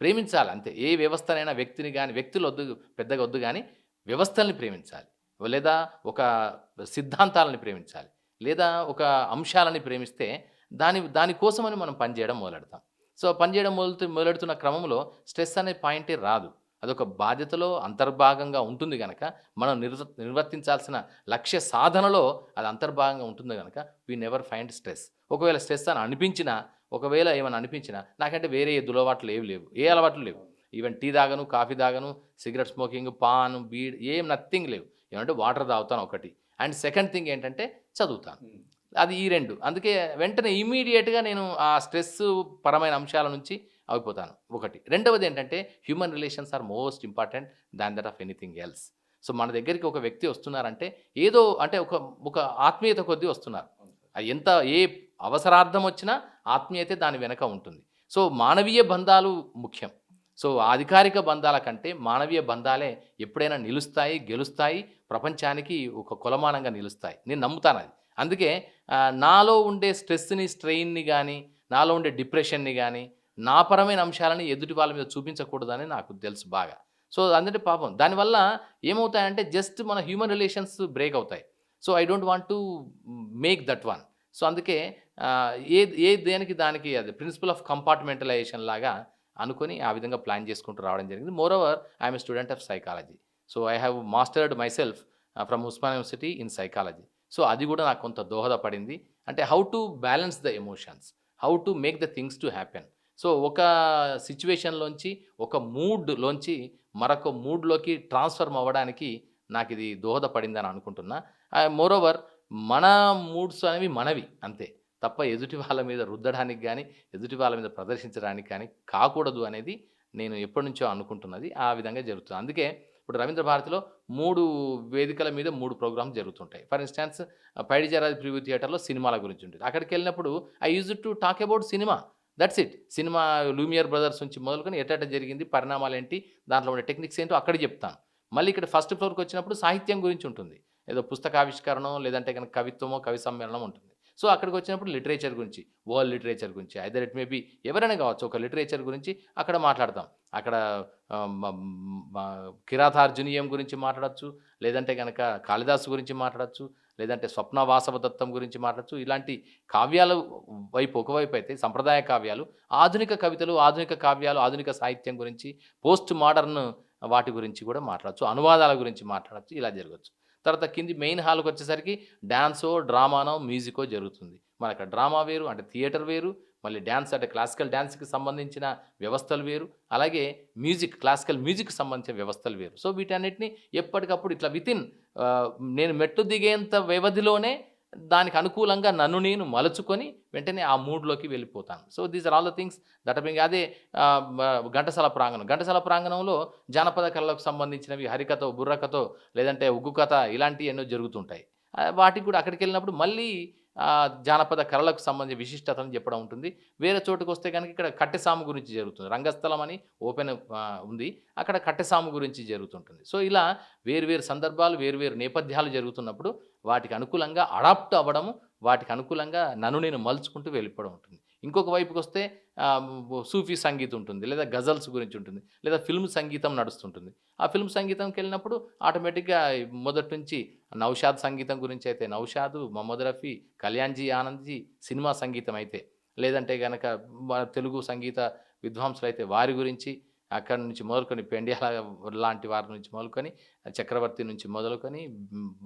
ప్రేమించాలి అంతే. ఏ వ్యవస్థనైనా వ్యక్తిని గాని, వ్యక్తులు పెద్దగా వద్దు గానీ వ్యవస్థల్ని ప్రేమించాలి. లేదా ఒక సిద్ధాంతాలని ప్రేమించాలి. లేదా ఒక అంశాలని ప్రేమిస్తే దాని కోసమని మనం పనిచేయడం మొదలెడతాం. సో పనిచేయడం మొదలెడుతున్న క్రమంలో స్ట్రెస్ అనే పాయింటే రాదు. అదొక బాధ్యతలో అంతర్భాగంగా ఉంటుంది గనక, మనం నిర్వర్తించాల్సిన లక్ష్య సాధనలో అది అంతర్భాగంగా ఉంటుంది గనక వి నెవర్ ఫైండ్ స్ట్రెస్. ఒకవేళ స్ట్రెస్ అని అనిపించినా, ఒకవేళ ఏమైనా అనిపించినా నాకంటే వేరే దురలవాట్లు ఏవి లేవు. ఏ అలవాట్లు లేవు. ఈవెన్ టీ తాగను, కాఫీ తాగను, సిగరెట్ స్మోకింగ్, పాన్, బీడ్ ఏం నథింగ్ లేవు. ఏమంటే వాటర్ తాగుతాను ఒకటి. అండ్ సెకండ్ థింగ్ ఏంటంటే చదువుతాను. అది ఈ 2. అందుకే వెంటనే ఇమ్మీడియేట్‌గా నేను ఆ స్ట్రెస్ పరమైన అంశాల నుంచి ఆగిపోతాను. ఒకటి. రెండవది ఏంటంటే human relations are most important than that of anything else. So మన దగ్గరికి ఒక వ్యక్తి వస్తున్నారంటే ఏదో అంటే ఒక ఆత్మీయత కొద్దీ వస్తున్నారు. అది ఏ అవసరార్థం వచ్చినా ఆత్మీయతే దాని వెనక ఉంటుంది. సో మానవీయ బంధాలు ముఖ్యం. సో అధికారిక బంధాల కంటే మానవీయ బంధాలే ఎప్పుడైనా నిలుస్తాయి, గెలుస్తాయి, ప్రపంచానికి ఒక కొలమానంగా నిలుస్తాయి. నేను నమ్ముతానది. అందుకే నాలో ఉండే స్ట్రెస్‌ని, స్ట్రెయిన్‌ని గానీ, నాలో ఉండే డిప్రెషన్‌ని గానీ, నా పరమైన అంశాలని ఎదుటి వాళ్ళ మీద చూపించకూడదని నాకు తెలుసు బాగా. సో, అందుకే పాపం దానివల్ల ఏమవుతాయంటే జస్ట్ మన హ్యూమన్ రిలేషన్స్ బ్రేక్ అవుతాయి. So, I don't want to make that one. So, అందుకే దేనికి దానికి అది ప్రిన్సిపల్ ఆఫ్ కంపార్ట్మెంటలైజేషన్ లాగా అనుకోని ఆ విధంగా ప్లాన్ చేసుకుంటూ రావడం జరిగింది. Moreover I'm a student of psychology. So, I have mastered my self from Osmania university in psychology. So, అది కూడా నాకు కొంత దోహదపడింది. అంటే how to balance the emotions, how to make the things to happen. So, ఒక సిట్యుయేషన్‌లోంచి, ఒక మూడ్‌లోంచి మరొక మూడ్‌లోకి ట్రాన్స్‌ఫర్మ్ అవ్వడానికి నాకిది దోహదపడిందని అనుకుంటున్నా. మోరోవర్ మన మూడ్స్ అనేవి మనవి అంతే. తప్ప ఎదుటి వాళ్ళ మీద రుద్దడానికి గానీ, ఎదుటి వాళ్ళ మీద ప్రదర్శించడానికి కానీ కాకూడదు అనేది నేను ఎప్పటినుంచో అనుకుంటున్నది. ఆ విధంగా జరుగుతుంది. అందుకే ఇప్పుడు రవీంద్ర భారతిలో 3 వేదికల మీద 3 ప్రోగ్రామ్స్ జరుగుతుంటాయి. For instance Paidi Jayaraj preview థియేటర్‌లో సినిమాల గురించి ఉంటుంది. అక్కడికెళ్ళినప్పుడు I used to talk about cinema. That's it. Cinema Lumiere brothers నుంచి మొదలుకొని ఎట్టెట్ట జరిగింది, పరిణామాలేంటి, దాంట్లో ఉండే టెక్నిక్స్ ఏంటో అక్కడ చెప్తాను. మళ్ళీ ఇక్కడ ఫస్ట్ ఫ్లోర్‌కొచ్చినప్పుడు సాహిత్యం గురించి ఉంటుంది. ఏదో పుస్తకావిష్కరణో లేదంటే గనక కవిత్వమో, కవి సమ్మేళనం ఉంటుంది. సో, అక్కడికొచ్చినప్పుడు లిటరేచర్ గురించి, వరల్డ్ లిటరేచర్ గురించి, ఐదర్ ఇట్ మే బి ఎవరైనా కావచ్చు, ఒక లిటరేచర్ గురించి అక్కడ మాట్లాడతాం. అక్కడ ఆహ్, మ మ కిరాతార్జునీయం గురించి మాట్లాడొచ్చు, లేదంటే గనక కాళిదాసు గురించి మాట్లాడొచ్చు, లేదంటే స్వప్న వాసవదత్తం గురించి మాట్లాడొచ్చు. ఇలాంటి కావ్యాల వైపు ఒకవైపు అయితే సంప్రదాయ కావ్యాలు, ఆధునిక కవితలు, ఆధునిక కావ్యాలు, ఆధునిక సాహిత్యం గురించి, పోస్ట్ మోడర్న్ వాటి గురించి కూడా మాట్లాడొచ్చు. అనువాదాల గురించి మాట్లాడొచ్చు. ఇలా జరగొచ్చు. తర్వాత కింది మెయిన్ హాల్‌కొచ్చేసరికి డాన్సో, డ్రామానో, మ్యూజికో జరుగుతుంది. మనక్కడ డ్రామా వేరు, అంటే థియేటర్ వేరు, మళ్ళీ డాన్స్ అంటే క్లాసికల్ డాన్స్‌కి సంబంధించిన వ్యవస్థలు వేరు, అలాగే మ్యూజిక్, క్లాసికల్ మ్యూజిక్‌కి సంబంధించిన వ్యవస్థలు వేరు. సో, వీటన్నిటిని ఎప్పటికప్పుడు ఇట్లా వితిన్ ఆహ్, నేను మెట్టు దిగేంత వ్యవధిలోనే దానికి అనుకూలంగా నన్ను నేను మలుచుకొని వెంటనే ఆ మూడ్‌లోకి వెళ్ళిపోతాను. So, these are all the things that are being అదే ఆహ్, మ ఘంటసాల ప్రాంగణం. ఘంటసాల ప్రాంగణంలో జానపద కళలకు సంబంధించినవి హరికథో, బుర్రకథో, లేదంటే ఉగ్గు కథ ఇలాంటివి ఎన్నో జరుగుతుంటాయి. వాటికి కూడా అక్కడికెళ్ళినప్పుడు మళ్ళీ జానపద కళలకు సంబంధించిన విశిష్టతను చెప్పడం ఉంటుంది. వేరే చోటుకొస్తే గనుక ఇక్కడ కట్టెసాము గురించి జరుగుతుంది. రంగస్థలం అని ఓపెన్ ఉంది. అక్కడ కట్టెసాము గురించి జరుగుతుంటుంది. సో, ఇలా వేరు వేరు సందర్భాలు, వేరు వేరు నేపథ్యాలు జరుగుతున్నప్పుడు వాటికి అనుకూలంగా అడాప్ట్ అవ్వడము, వాటికి అనుకూలంగా నన్ను నేను మలుచుకుంటూ వెళ్ళిపోవడం ఉంటుంది. ఇంకొక వైపుకొస్తే సూఫీ సంగీతం ఉంటుంది, లేదా గజల్స్ గురించి ఉంటుంది, లేదా ఫిల్మ్ సంగీతం నడుస్తుంటుంది. ఆ ఫిల్మ్ సంగీతంకెళ్ళినప్పుడు ఆటోమేటిక్‌గా మొదటి నుంచి నౌషాద్ సంగీతం గురించి అయితే నౌషాదు, మొహమ్మద్ రఫీ, కళ్యాణ్‌జీ ఆనంద్‌జీ సినిమా సంగీతం అయితే, లేదంటే గనక మన తెలుగు సంగీత విద్వాంసులైతే వారి గురించి, అక్కడి నుంచి మొదలుకొని పెండ్యాల లాంటి వారి నుంచి మొదలుకొని, చక్రవర్తి నుంచి మొదలుకొని,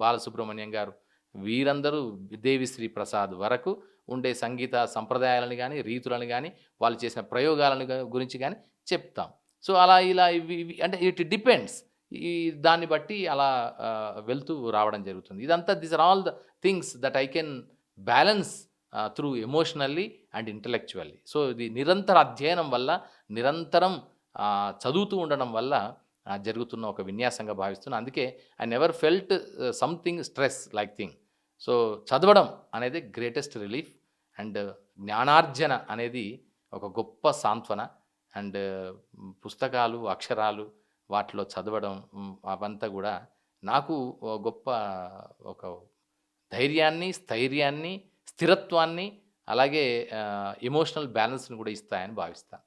బాలసుబ్రహ్మణ్యం గారు, వీరందరూ దేవిశ్రీ ప్రసాద్ వరకు ఉండే సంగీత సంప్రదాయాలను గానీ, రీతులను గానీ, వాళ్ళు చేసిన ప్రయోగాలను గురించి గానీ చెప్తాం. సో, అలా ఇలా ఇవి ఇవి అంటే ఇట్ డిపెండ్స్. దాన్ని బట్టి అలా వెళ్తూ రావడం జరుగుతుంది. ఇదంతా these are all the things that I can balance through emotionally and intellectually. So, ఇది నిరంతర అధ్యయనం వల్ల, నిరంతరం చదువుతూ ఉండడం వల్ల జరుగుతున్న ఒక విన్యాసంగా భావిస్తున్నా. అందుకే I never felt something stress like thing. So, చదవడం అనేది గ్రేటెస్ట్ రిలీఫ్ అండ్ జ్ఞానార్జన అనేది ఒక గొప్ప సాంత్వన. అండ్ పుస్తకాలు, అక్షరాలు వాటిలో చదవడం అవంతా గూడా నాకు గొప్ప ఒక ధైర్యాన్ని, స్థైర్యాన్ని, స్థిరత్వాన్ని, అలాగే ఎమోషనల్ బ్యాలెన్స్‌ని కూడా ఇస్తాయని భావిస్తాను.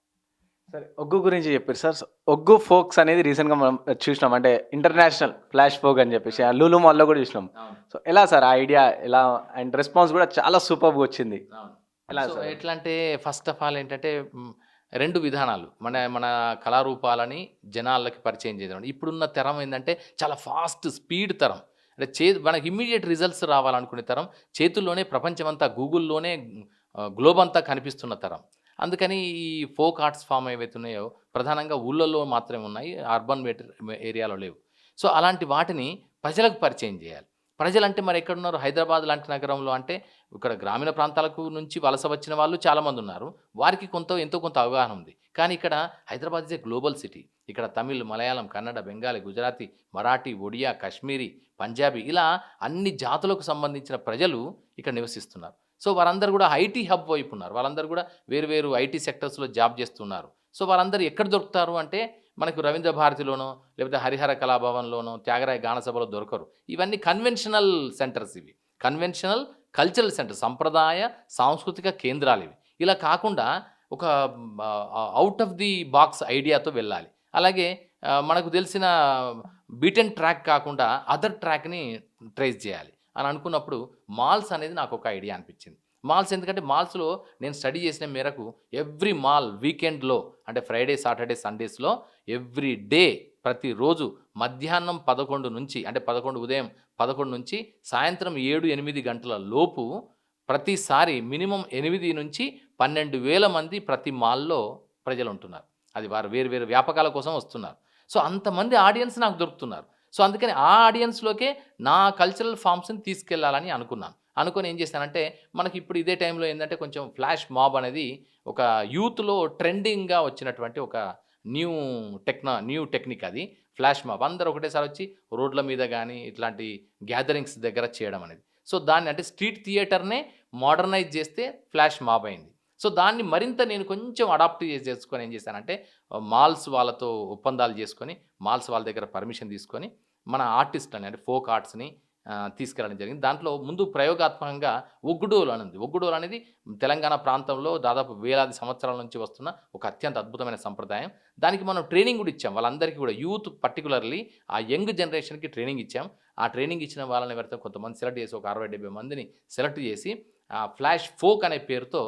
సరే, ఒగ్గు గురించి చెప్పారు సార్. ఒగ్గు ఫోక్స్ అనేది రీసెంట్‌గా మనం చూసినాం. అంటే ఇంటర్నేషనల్ ఫ్లాష్ ఫోక్ అని చెప్పేసి లులు మాల్‌లో కూడా చూసినాం. సో, ఎలా సార్ ఆ ఐడియా ఎలా, అండ్ రెస్పాన్స్ కూడా చాలా సూపర్‌గా వచ్చింది. ఎలా సో, సార్? ఎట్లా అంటే ఫస్ట్ ఆఫ్ ఆల్ ఏంటంటే 2 విధానాలు. మన మన కళారూపాలని జనాలకి పరిచయం చేయడం. ఇప్పుడున్న తరం ఏందంటే చాలా ఫాస్ట్ స్పీడ్ తరం. అంటే మనకి ఇమ్మీడియేట్ రిజల్ట్స్ రావాలనుకునే తరం. చేతుల్లోనే ప్రపంచమంతా గూగుల్‌లోనే గ్లోబ్ అంతా కనిపిస్తున్న తరం. అందుకని ఈ ఫోక్ ఆర్ట్స్ ఫామ్ ఏవైతే ఉన్నాయో ప్రధానంగా ఊళ్ళల్లో మాత్రమే ఉన్నాయి. అర్బన్ ఏరియాలో లేవు. సో, అలాంటి వాటిని ప్రజలకు పరిచయం చేయాలి. ప్రజలంటే మరి ఎక్కడున్నారు? హైదరాబాద్ లాంటి నగరంలో అంటే ఇక్కడ గ్రామీణ ప్రాంతాలకు నుంచి వలస వచ్చిన వాళ్ళు చాలామంది ఉన్నారు. వారికి ఎంతో కొంత అవగాహన ఉంది. కానీ ఇక్కడ Hyderabad is a global city. ఇక్కడ తమిళ్, మలయాళం, కన్నడ, బెంగాలీ, గుజరాతీ, మరాఠీ, ఒడియా, కాశ్మీరీ, పంజాబీ ఇలా అన్ని జాతులకు సంబంధించిన ప్రజలు ఇక్కడ నివసిస్తున్నారు. సో, వారందరూ కూడా ఐటీ హబ్ వైపు ఉన్నారు. వాళ్ళందరూ కూడా వేరు వేరు ఐటీ సెక్టర్స్‌లో జాబ్ చేస్తున్నారు. సో, వారందరూ ఎక్కడ దొరుకుతారు అంటే మనకు రవీంద్ర భారతిలోనో, లేకపోతే హరిహర కళాభవన్‌లోనో, త్యాగరాయ గాన సభలో దొరకరు. ఇవన్నీ కన్వెన్షనల్ సెంటర్స్ ఇవి. కన్వెన్షనల్ కల్చరల్ సెంటర్, సంప్రదాయ సాంస్కృతిక కేంద్రాలు ఇవి. ఇలా కాకుండా ఒక అవుట్ ఆఫ్ ది బాక్స్ ఐడియాతో వెళ్ళాలి. అలాగే మనకు తెలిసిన బీటెన్ ట్రాక్ కాకుండా అదర్ ట్రాక్‌ని ట్రేస్ చేయాలి అని అనుకున్నప్పుడు మాల్స్ అనేది నాకు ఒక ఐడియా అనిపించింది. మాల్స్ ఎందుకంటే మాల్స్‌లో నేను స్టడీ చేసిన మేరకు ఎవ్రీ మాల్ వీకెండ్‌లో అంటే ఫ్రైడే, సాటర్డే, సండేస్‌లో ఎవ్రీ డే ప్రతిరోజు మధ్యాహ్నం 11 నుంచి అంటే 11 ఉదయం 11 నుంచి సాయంత్రం 7, 8 గంటల లోపు ప్రతిసారి మినిమమ్ 8-12,000 మంది ప్రతి మాల్‌లో ప్రజలుంటున్నారు. అది వారు వేరు వేరు వ్యాపకాల కోసం వస్తున్నారు. సో, అంతమంది ఆడియన్స్ నాకు దొరుకుతున్నారు. సో, అందుకని ఆ ఆడియన్స్‌లోకే నా కల్చరల్ ఫార్మ్స్‌ని తీసుకెళ్ళాలని అనుకున్నాను. అనుకోని ఏం చేశానంటే, మనకిప్పుడు ఇదే టైంలో ఏందంటే కొంచెం ఫ్లాష్ మాబ్ అనేది ఒక యూత్‌లో ట్రెండింగ్‌గా వచ్చినటువంటి ఒక న్యూ న్యూ టెక్నిక్ అది. Flash mob. అందరూ ఒకటేసారి వచ్చి రోడ్ల మీద గానీ, ఇట్లాంటి గ్యాదరింగ్స్ దగ్గర చేయడం అనేది. సో, దాన్ని అంటే స్ట్రీట్ థియేటర్‌నే మోడర్నైజ్ చేస్తే ఫ్లాష్ మాబ్ అయింది. సో, దాన్ని మరింత నేను కొంచెం అడాప్ట్ చేసుకొని ఏం చేశానంటే, మాల్స్ వాళ్ళతో ఒప్పందాలు చేసుకొని, మాల్స్ వాళ్ళ దగ్గర పర్మిషన్ తీసుకొని, మన ఆర్టిస్ట్‌లని అంటే ఫోక్ ఆర్ట్స్‌ని తీసుకెళ్ళడం జరిగింది. దాంట్లో ముందు ప్రయోగాత్మకంగా ఒగ్గుడోలు అని ఉంది. ఒగ్గుడోలు అనేది తెలంగాణ ప్రాంతంలో దాదాపు వేలాది సంవత్సరాల నుంచి వస్తున్న ఒక అత్యంత అద్భుతమైన సంప్రదాయం. దానికి మనం ట్రైనింగ్ కూడా ఇచ్చాం. వాళ్ళందరికీ కూడా యూత్ పర్టిక్యులర్‌లీ ఆ యంగ్ జనరేషన్‌కి ట్రైనింగ్ ఇచ్చాం. ఆ ట్రైనింగ్ ఇచ్చిన వాళ్ళని ఎవరైతే కొంతమంది సెలెక్ట్ చేసి ఒక 60, 70 మందిని సెలెక్ట్ చేసి ఫ్లాష్ ఫోక్ అనే పేరుతో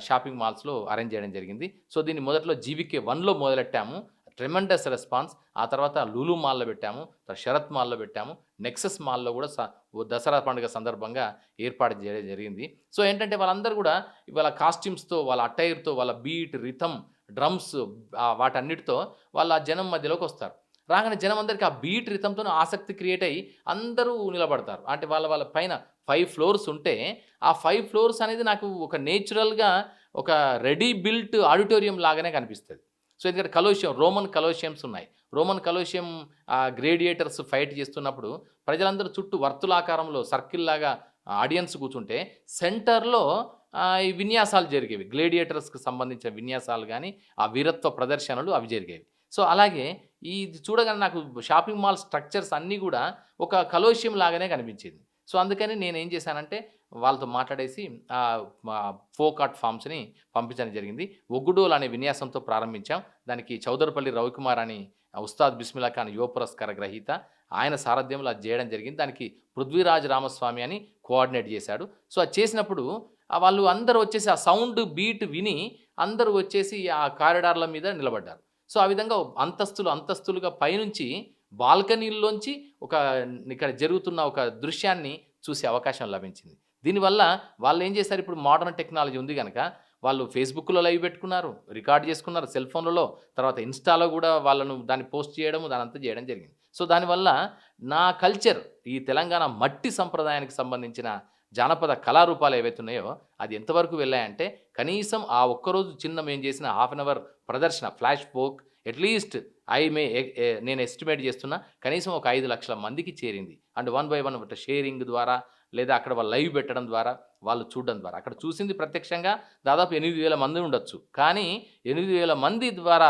షాపింగ్ మాల్స్‌లో అరేంజ్ చేయడం జరిగింది. సో, దీన్ని మొదట్లో జీవీకే 1లో మొదలెట్టాము. Tremendous response. ఆ తర్వాత లులు మాల్‌లో పెట్టాము. తర్వాత శరత్ మాల్‌లో పెట్టాము. నెక్సస్ మాల్‌లో కూడా దసరా పండుగ సందర్భంగా ఏర్పాటు చేయడం జరిగింది. సో, ఏంటంటే వాళ్ళందరూ కూడా వాళ్ళ కాస్ట్యూమ్స్‌తో, వాళ్ళ అటైర్‌తో, వాళ్ళ బీట్, రిథమ్, డ్రమ్స్ వాటన్నిటితో వాళ్ళ జనం మధ్యలోకొస్తారు. రాగానే జనం అందరికి ఆ బీట్ రిథమ్‌తోనే ఆసక్తి క్రియేట్ అయ్యి అందరూ నిలబడతారు. అంటే వాళ్ళ పైన 5 ఫ్లోర్స్ ఉంటే, ఆ 5 ఫ్లోర్స్ అనేది నాకు ఒక నేచురల్‌గా ఒక రెడీ బిల్ట్ ఆడిటోరియం లాగానే కనిపిస్తది. సో, ఎందుకంటే రోమన్ కలోషియమ్స్ ఉన్నాయి. రోమన్ కలోషియం గ్రేడియేటర్స్ ఫైట్ చేస్తున్నప్పుడు ప్రజలందరూ చుట్టూ వర్తులాకారంలో సర్కిల్‌లాగా ఆడియన్స్ కూర్చుంటే సెంటర్‌లో ఈ విన్యాసాలు జరిగేవి. గ్లేడియేటర్స్‌కి సంబంధించిన విన్యాసాలు గాని, ఆ వీరత్వ ప్రదర్శనలు అవి జరిగేవి. సో, అలాగే ఇది చూడగానే నాకు షాపింగ్ మాల్ స్ట్రక్చర్స్ అన్నీ గూడా ఒక కలోషియం లాగానే కనిపించింది. సో, అందుకని నేనేం చేశానంటే వాళ్ళతో మాట్లాడేసి మా ఫోక్ ఆర్ట్ ఫార్మ్స్‌ని పంపించడం జరిగింది. ఒగ్గుడోలు అనే విన్యాసంతో ప్రారంభించాం. దానికి చౌదరపల్లి రవికుమార్ అని ఉస్తాద్ బిస్మిల్లా ఖాన్ యువ పురస్కార గ్రహీత. ఆయన సారథ్యంలో అది చేయడం జరిగింది. దానికి పృథ్వీరాజ్ రామస్వామి అని కోఆర్డినేట్ చేశాడు. సో, అది చేసినప్పుడు వాళ్ళు అందరూ వచ్చేసి ఆ సౌండ్ బీట్ విని అందరూ వచ్చేసి ఆ కారిడార్ల మీద నిలబడ్డారు. సో, ఆ విధంగా అంతస్తులుగా పైనుంచి బాల్కనీల్లోంచి ఒక ఇక్కడ జరుగుతున్న ఒక దృశ్యాన్ని చూసే అవకాశం లభించింది. దీనివల్ల వాళ్ళేం చేశారు, ఇప్పుడు మోడర్న్ టెక్నాలజీ ఉంది గనక వాళ్ళు ఫేస్‌బుక్‌లో లైవ్ పెట్టుకున్నారు, రికార్డ్ చేసుకున్నారు సెల్ ఫోన్‌లలో. తర్వాత ఇన్‌స్టాలో గూడా దాన్ని పోస్ట్ చేయడము, దానంతా చేయడం జరిగింది. సో, దానివల్ల నా కల్చర్, ఈ తెలంగాణ మట్టి సంప్రదాయానికి సంబంధించిన జానపద కళారూపాలు ఏవైతే ఉన్నాయో, అది ఎంతవరకు వెళ్ళాయంటే, కనీసం ఆ ఒక్కరోజు మేము చేసిన హాఫ్ అన్ అవర్ ప్రదర్శన ఫ్లాష్ ఫోక్ అట్‌లీస్ట్ నేను ఎస్టిమేట్ చేస్తున్నా కనీసం ఒక 5,00,000 మందికి చేరింది. And one by one sharing ద్వారా లేదా అక్కడ వాళ్ళు లైవ్ పెట్టడం ద్వారా, వాళ్ళు చూడడం ద్వారా. అక్కడ చూసింది ప్రత్యక్షంగా దాదాపు 8,000 మంది ఉండొచ్చు. కానీ 8,000 మంది ద్వారా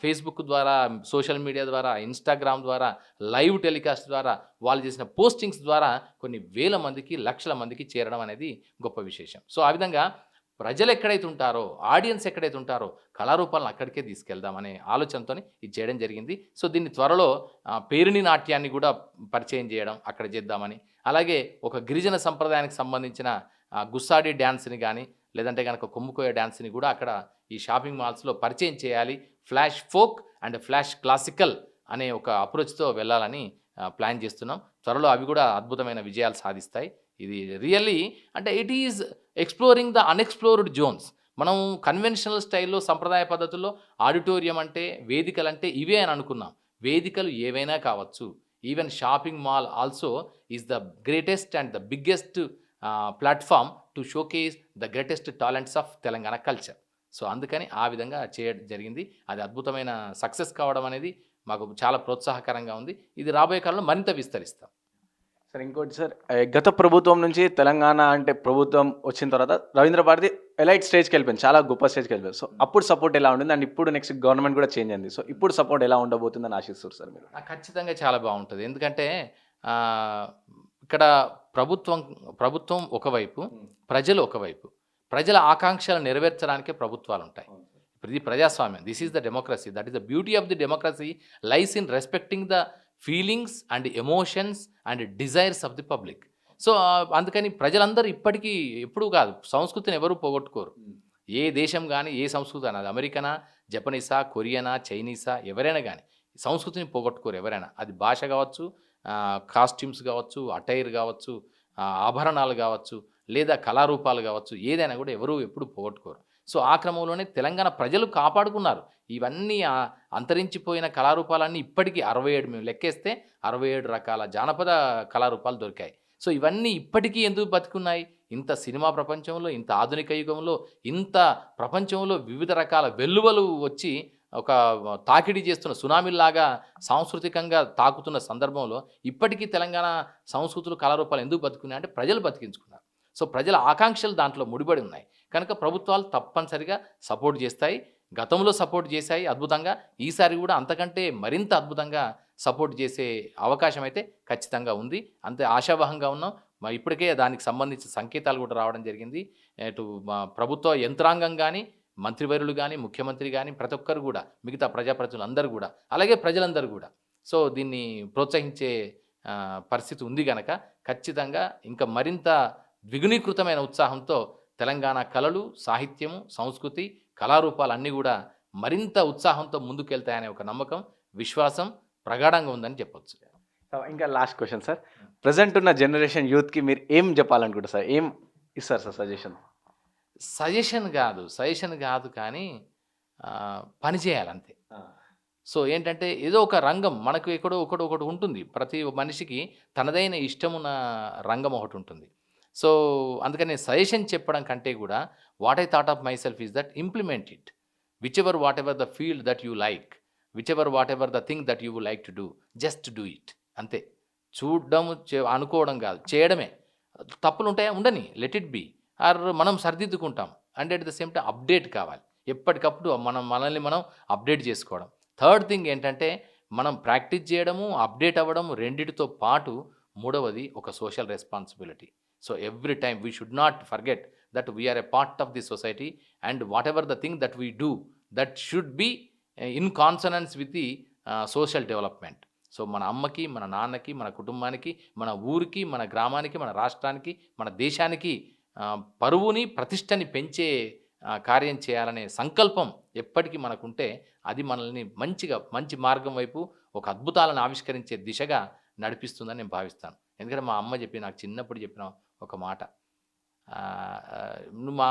ఫేస్‌బుక్ ద్వారా, సోషల్ మీడియా ద్వారా, ఇన్‌స్టాగ్రామ్ ద్వారా, లైవ్ టెలికాస్ట్ ద్వారా, వాళ్ళు చేసిన పోస్టింగ్స్ ద్వారా కొన్ని వేల మందికి, లక్షల మందికి చేరడం అనేది గొప్ప విశేషం. సో, ఆ విధంగా ప్రజలు ఎక్కడైతే ఉంటారో, ఆడియన్స్ ఎక్కడైతే ఉంటారో, కళారూపాలను అక్కడికే తీసుకెళ్దామనే ఆలోచనతోని ఇది చేయడం జరిగింది. సో, దీన్ని త్వరలో పేరిణి నాట్యాన్ని కూడా పరిచయం చేయడం అక్కడ చేద్దామని. అలాగే ఒక గిరిజన సంప్రదాయానికి సంబంధించిన గుస్సాడి డాన్స్‌ని గానీ, లేదంటే గనక కొమ్ముకోయ డాన్స్‌ని కూడా అక్కడ ఈ షాపింగ్ మాల్స్‌లో పరిచయం చేయాలి. Flash folk and flash classical అనే ఒక అప్రోచ్‌తో వెళ్ళాలని ప్లాన్ చేస్తున్నాం. త్వరలో అవి కూడా అద్భుతమైన విజయాలు సాధిస్తాయి. ఇది రియల్లీ అంటే it is exploring the unexplored zones. మనం కన్వెన్షనల్ స్టైల్‌లో సంప్రదాయ పద్ధతుల్లో ఆడిటోరియం అంటే, వేదికలంటే ఇవే అని అనుకున్నాం. వేదికలు ఏవైనా కావచ్చు. Even shopping mall also is the greatest and the biggest platform to showcase the greatest talents of Telangana culture. So, అందుకని ఆ విధంగా చేయడం జరిగింది. అది అద్భుతమైన సక్సెస్ కావడం అనేది మాకు చాలా ప్రోత్సాహకరంగా ఉంది. ఇది రాబోయే కాలంలో మరింత విస్తరిస్తాం. సార్ ఇంకోటి సార్, గత ప్రభుత్వం నుంచి తెలంగాణ అంటే ప్రభుత్వం వచ్చిన తర్వాత రవీంద్ర భారతి ఎలైట్ స్టేజ్‌కి వెళ్ళిపోయింది. చాలా గొప్ప స్టేజ్‌కి వెళ్ళిపోయింది. సో, అప్పుడు సపోర్ట్ ఎలా ఉండింది? అండ్ ఇప్పుడు నెక్స్ట్ గవర్నమెంట్ కూడా చేంజ్ అయింది. సో, ఇప్పుడు సపోర్ట్ ఎలా ఉండబోతుందని ఆశిస్తున్నారు సార్ మీరు? ఖచ్చితంగా చాలా బావుంటది. ఎందుకంటే ఇక్కడ ప్రభుత్వం ప్రభుత్వం ఒకవైపు, ప్రజలు ఒకవైపు. ప్రజల ఆకాంక్షలు నెరవేర్చడానికే ప్రభుత్వాలు ఉంటాయి. ఇది ప్రజాస్వామ్యం. This is the democracy. That is the beauty of the democracy lies in respecting the feelings and emotions and desires of the public. So అందుకని ప్రజలందరూ ఇప్పటికీ ఎప్పుడూ కాదు, సంస్కృతిని ఎవరు పోగొట్టుకోరు. ఏ దేశం కానీ ఏ సంస్కృతి అది అమెరికనా, జపనీసా, కొరియనా, చైనీసా, ఎవరైనా కానీ సంస్కృతిని పోగొట్టుకోరు ఎవరైనా. అది భాష కావచ్చు, కాస్ట్యూమ్స్ కావచ్చు, అటైర్ కావచ్చు, ఆభరణాలు కావచ్చు, లేదా కళారూపాలు కావచ్చు, ఏదైనా కూడా ఎవరు ఎప్పుడు పోగొట్టుకోరు. సో ఆ క్రమంలోనే తెలంగాణ ప్రజలు కాపాడుకున్నారు. ఇవన్నీ అంతరించిపోయిన కళారూపాలన్నీ ఇప్పటికీ 67 మేము లెక్కేస్తే 67 రకాల జానపద కళారూపాలు దొరికాయి. సో ఇవన్నీ ఇప్పటికీ ఎందుకు బతికున్నాయి? ఇంత సినిమా ప్రపంచంలో, ఇంత ఆధునిక యుగంలో, ఇంత ప్రపంచంలో వివిధ రకాల వెల్లువలు వచ్చి ఒక తాకిడి చేస్తున్న సునామీలాగా సాంస్కృతికంగా తాకుతున్న సందర్భంలో ఇప్పటికీ తెలంగాణ సంస్కృతులు కళారూపాలు ఎందుకు బతుకున్నాయి అంటే ప్రజలు బతికించుకున్నారు. సో ప్రజల ఆకాంక్షలు దాంట్లో ముడిపడి ఉన్నాయి కనుక ప్రభుత్వాలు తప్పనిసరిగా సపోర్ట్ చేస్తాయి. గతంలో సపోర్ట్ చేశాయి అద్భుతంగా, ఈసారి కూడా అంతకంటే మరింత అద్భుతంగా సపోర్ట్ చేసే అవకాశం అయితే ఖచ్చితంగా ఉంది. అంతే ఆశావహంగా ఉన్నాం. ఇప్పటికే దానికి సంబంధించిన సంకేతాలు కూడా రావడం జరిగింది. ఇటు ప్రభుత్వ యంత్రాంగం కానీ, మంత్రివర్యులు కానీ, ముఖ్యమంత్రి కానీ, ప్రతి ఒక్కరు కూడా, మిగతా ప్రజాప్రతినిధులు అందరూ కూడా, అలాగే ప్రజలందరూ కూడా సో దీన్ని ప్రోత్సహించే పరిస్థితి ఉంది కనుక ఖచ్చితంగా ఇంకా మరింత ద్విగుణీకృతమైన ఉత్సాహంతో తెలంగాణ కళలు, సాహిత్యము, సంస్కృతి, కళారూపాలు అన్నీ కూడా మరింత ఉత్సాహంతో ముందుకెళ్తాయనే ఒక నమ్మకం, విశ్వాసం ప్రగాఢంగా ఉందని చెప్పొచ్చు. సో ఇంకా లాస్ట్ క్వశ్చన్ సార్, ప్రజెంట్ ఉన్న జనరేషన్ యూత్కి మీరు ఏం చెప్పాలనుకుంటారు సార్? ఏం ఇస్తారు సార్ సజెషన్? సజెషన్ కాదు కానీ పని చేయాలంతే. సో ఏంటంటే ఏదో ఒక రంగం మనకు ఎక్కడో ఒకటి ఉంటుంది. ప్రతి మనిషికి తనదైన ఇష్టమున్న రంగం ఒకటి ఉంటుంది. సో అందుకని సజెషన్ చెప్పడం కంటే కూడా what I thought of myself is that implement it whatever the field that you like, whatever the thing that you would like to do, just do it అంతే. చూడడం అనుకోవడం కాదు, చేయడమే. తప్పులు ఉంటాయా, ఉండని, లెట్ ఇట్ బీ. ఆర్ మనం సరిదిద్దుకుంటాం. And at the same time update కావాలి ఎప్పటికప్పుడు, మనల్ని మనం అప్డేట్ చేసుకోవడం. థర్డ్ థింగ్ ఏంటంటే మనం ప్రాక్టీస్ చేయడము, అప్డేట్ అవ్వడం, రెండిటితో పాటు మూడవది ఒక social responsibility. So every time we should not forget that we're a part of the society and whatever the thing that we do that should be in consonance with the social development. So మన అమ్మకి, మన నాన్నకి, మన కుటుంబానికి, మన ఊరికి, మన గ్రామానికి, మన రాష్ట్రానికి, మన దేశానికి పరువుని, ప్రతిష్టని పెంచే కార్యం చేయాలనే సంకల్పం ఎప్పటికీ మనకుంటే అది మనల్ని మంచి మార్గం వైపు ఒక అద్భుతాలను ఆవిష్కరించే దిశగా నడిపిస్తుందని నేను భావిస్తాను. ఎందుకంటే మా అమ్మ నాకు చిన్నప్పుడు చెప్పిన ఒక మాట, నువ్వు మా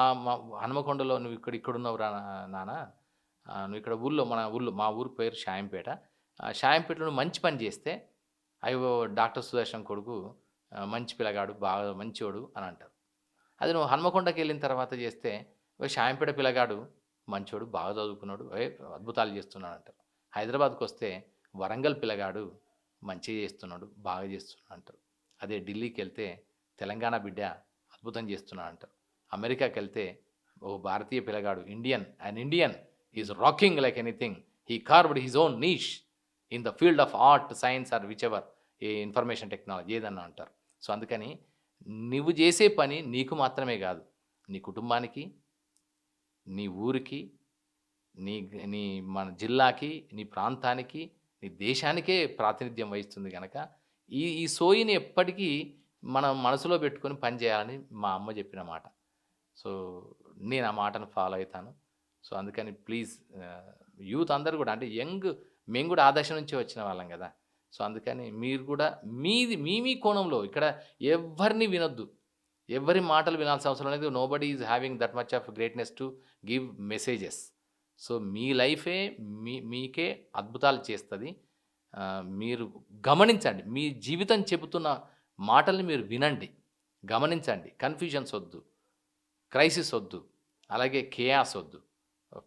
హనుమకొండలో నువ్వు ఇక్కడున్నావు రా నాన్న, నువ్వు ఇక్కడ మా ఊరు పేరు షాయంపేట, షాయంపేటలో నువ్వు మంచి పని చేస్తే అయ్యో డాక్టర్ సుదర్శన్ కొడుకు మంచి పిల్లగాడు, బాగా మంచోడు అని అంటారు. అది నువ్వు హనుమకొండకి వెళ్ళిన తర్వాత చేస్తే షాయంపేట పిల్లగాడు మంచోడు, బాగా చదువుకున్నాడు, అద్భుతాలు చేస్తున్నాడు అంటారు. హైదరాబాద్కి వస్తే వరంగల్ పిల్లగాడు మంచిగా చేస్తున్నాడు, బాగా చేస్తున్నాడు అంటారు. అదే ఢిల్లీకి వెళ్తే తెలంగాణ బిడ్డ అద్భుతం చేస్తున్నాడు అంటారు. అమెరికాకి వెళ్తే ఓ భారతీయ పిల్లగాడు, Indian is rocking like anything, he carved his own niche in the field of art, science or whichever, a information technology ఏదన్నా అంటారు. సో అందుకని నువ్వు చేసే పని నీకు మాత్రమే కాదు, నీ కుటుంబానికి, నీ ఊరికి, నీ మన జిల్లాకి, నీ ప్రాంతానికి, నీ దేశానికే ప్రాతినిధ్యం వహిస్తుంది కనుక ఈ సోయిని ఎప్పటికీ మనం మనసులో పెట్టుకొని పని చేయాలని మా అమ్మ చెప్పిన మాట. సో నేను ఆ మాటను ఫాలో అవుతాను. సో అందుకని ప్లీజ్ యూత్ అందరు కూడా, అంటే మేము కూడా ఆ దశ నుంచి వచ్చిన వాళ్ళం కదా. సో అందుకని మీరు కూడా మీ కోణంలో ఇక్కడ ఎవరిని వినొద్దు, ఎవరి మాటలు వినాల్సిన అవసరం లేదు. Nobody is having that much of greatness to give messages. So మీ లైఫే మీకే అద్భుతాలు చేస్తుంది. మీరు గమనించండి, మీ జీవితం చెబుతున్న మాటల్ని మీరు వినండి, గమనించండి. కన్ఫ్యూజన్స్ వద్దు, క్రైసిస్ వద్దు, అలాగే కేయాస్ వద్దు.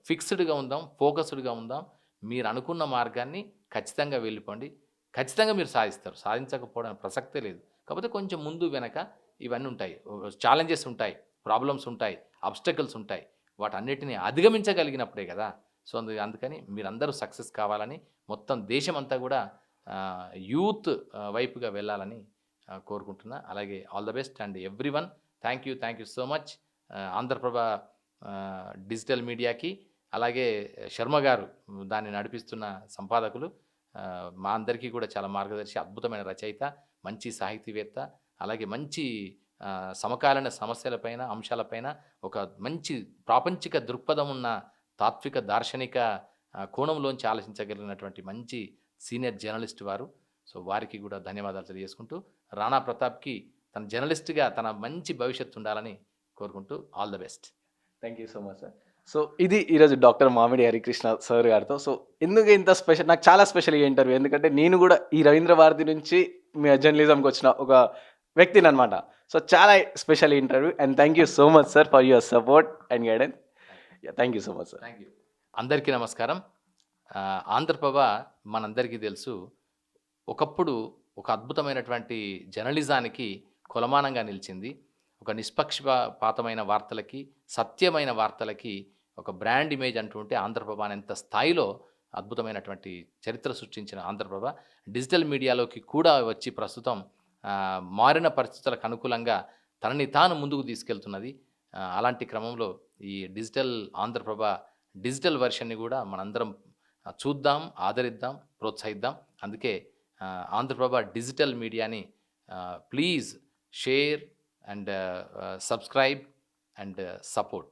ఫిక్స్డ్గా ఉందాం, ఫోకస్డ్గా ఉందాం. మీరు అనుకున్న మార్గాన్ని ఖచ్చితంగా వెళ్ళిపోండి, ఖచ్చితంగా మీరు సాధిస్తారు. సాధించకపోవడానికి ప్రసక్తే లేదు. కాకపోతే కొంచెం ముందు వెనక ఇవన్నీ ఉంటాయి, ఛాలెంజెస్ ఉంటాయి, ప్రాబ్లమ్స్ ఉంటాయి, అబ్స్టకల్స్ ఉంటాయి. వాటన్నిటిని అధిగమించగలిగినప్పుడే కదా. సో అందుకని మీరందరూ సక్సెస్ కావాలని, మొత్తం దేశం అంతా కూడా యూత్ వైపుగా వెళ్ళాలని కోరుకుంటున్నా. అలాగే all the best and everyone. Thank you so much Andhra Prabha digital మీడియాకి, అలాగే శర్మ గారు దాన్ని నడిపిస్తున్న సంపాదకులు, మా అందరికీ కూడా చాలా మార్గదర్శి, అద్భుతమైన రచయిత, మంచి సాహితీవేత్త, అలాగే మంచి సమకాలీన సమస్యలపైన, అంశాలపైన ఒక మంచి ప్రాపంచిక దృక్పథం ఉన్న తాత్విక దార్శనిక కోణంలోంచి ఆలోచించగలిగినటువంటి మంచి సీనియర్ జర్నలిస్ట్ వారు. సో వారికి కూడా ధన్యవాదాలు తెలియజేసుకుంటూ, రాణా ప్రతాప్‌కి తన జర్నలిస్ట్‌గా తన మంచి భవిష్యత్తు ఉండాలని కోరుకుంటూ all the best. Thank you so much sir. So ఇది ఈరోజు డాక్టర్ మామిడి హరికృష్ణ సార్ గారితో. సో ఎందుకు ఇంత స్పెషల్, నాకు చాలా స్పెషల్ ఈ ఇంటర్వ్యూ, ఎందుకంటే నేను కూడా ఈ రవీంద్ర భారతి నుంచి జర్నలిజంకి వచ్చిన ఒక వ్యక్తిని అనమాట. సో చాలా special interview and thank you so much sir for your support and guidance. Thank you so much sir. Thank you. అందరికీ నమస్కారం. ఆంధ్రప్రభ మనందరికీ తెలుసు, ఒకప్పుడు ఒక అద్భుతమైనటువంటి జర్నలిజానికి కొలమానంగా నిలిచింది. ఒక నిష్పక్షపాతమైన వార్తలకి, సత్యమైన వార్తలకి ఒక బ్రాండ్ ఇమేజ్ అంటూ ఉంటే ఆంధ్రప్రభ అనేంత స్థాయిలో అద్భుతమైనటువంటి చరిత్ర సృష్టించిన ఆంధ్రప్రభ డిజిటల్ మీడియాలోకి కూడా వచ్చి ప్రస్తుతం మారిన పరిస్థితులకు అనుకూలంగా తనని తాను ముందుకు తీసుకెళ్తున్నది. అలాంటి క్రమంలో ఈ డిజిటల్ ఆంధ్రప్రభ డిజిటల్ వెర్షన్ని కూడా మనందరం చూద్దాం, ఆదరిద్దాం, ప్రోత్సహిద్దాం. అందుకే ఆంధ్రప్రభ డిజిటల్ మీడియాని please share and subscribe and support.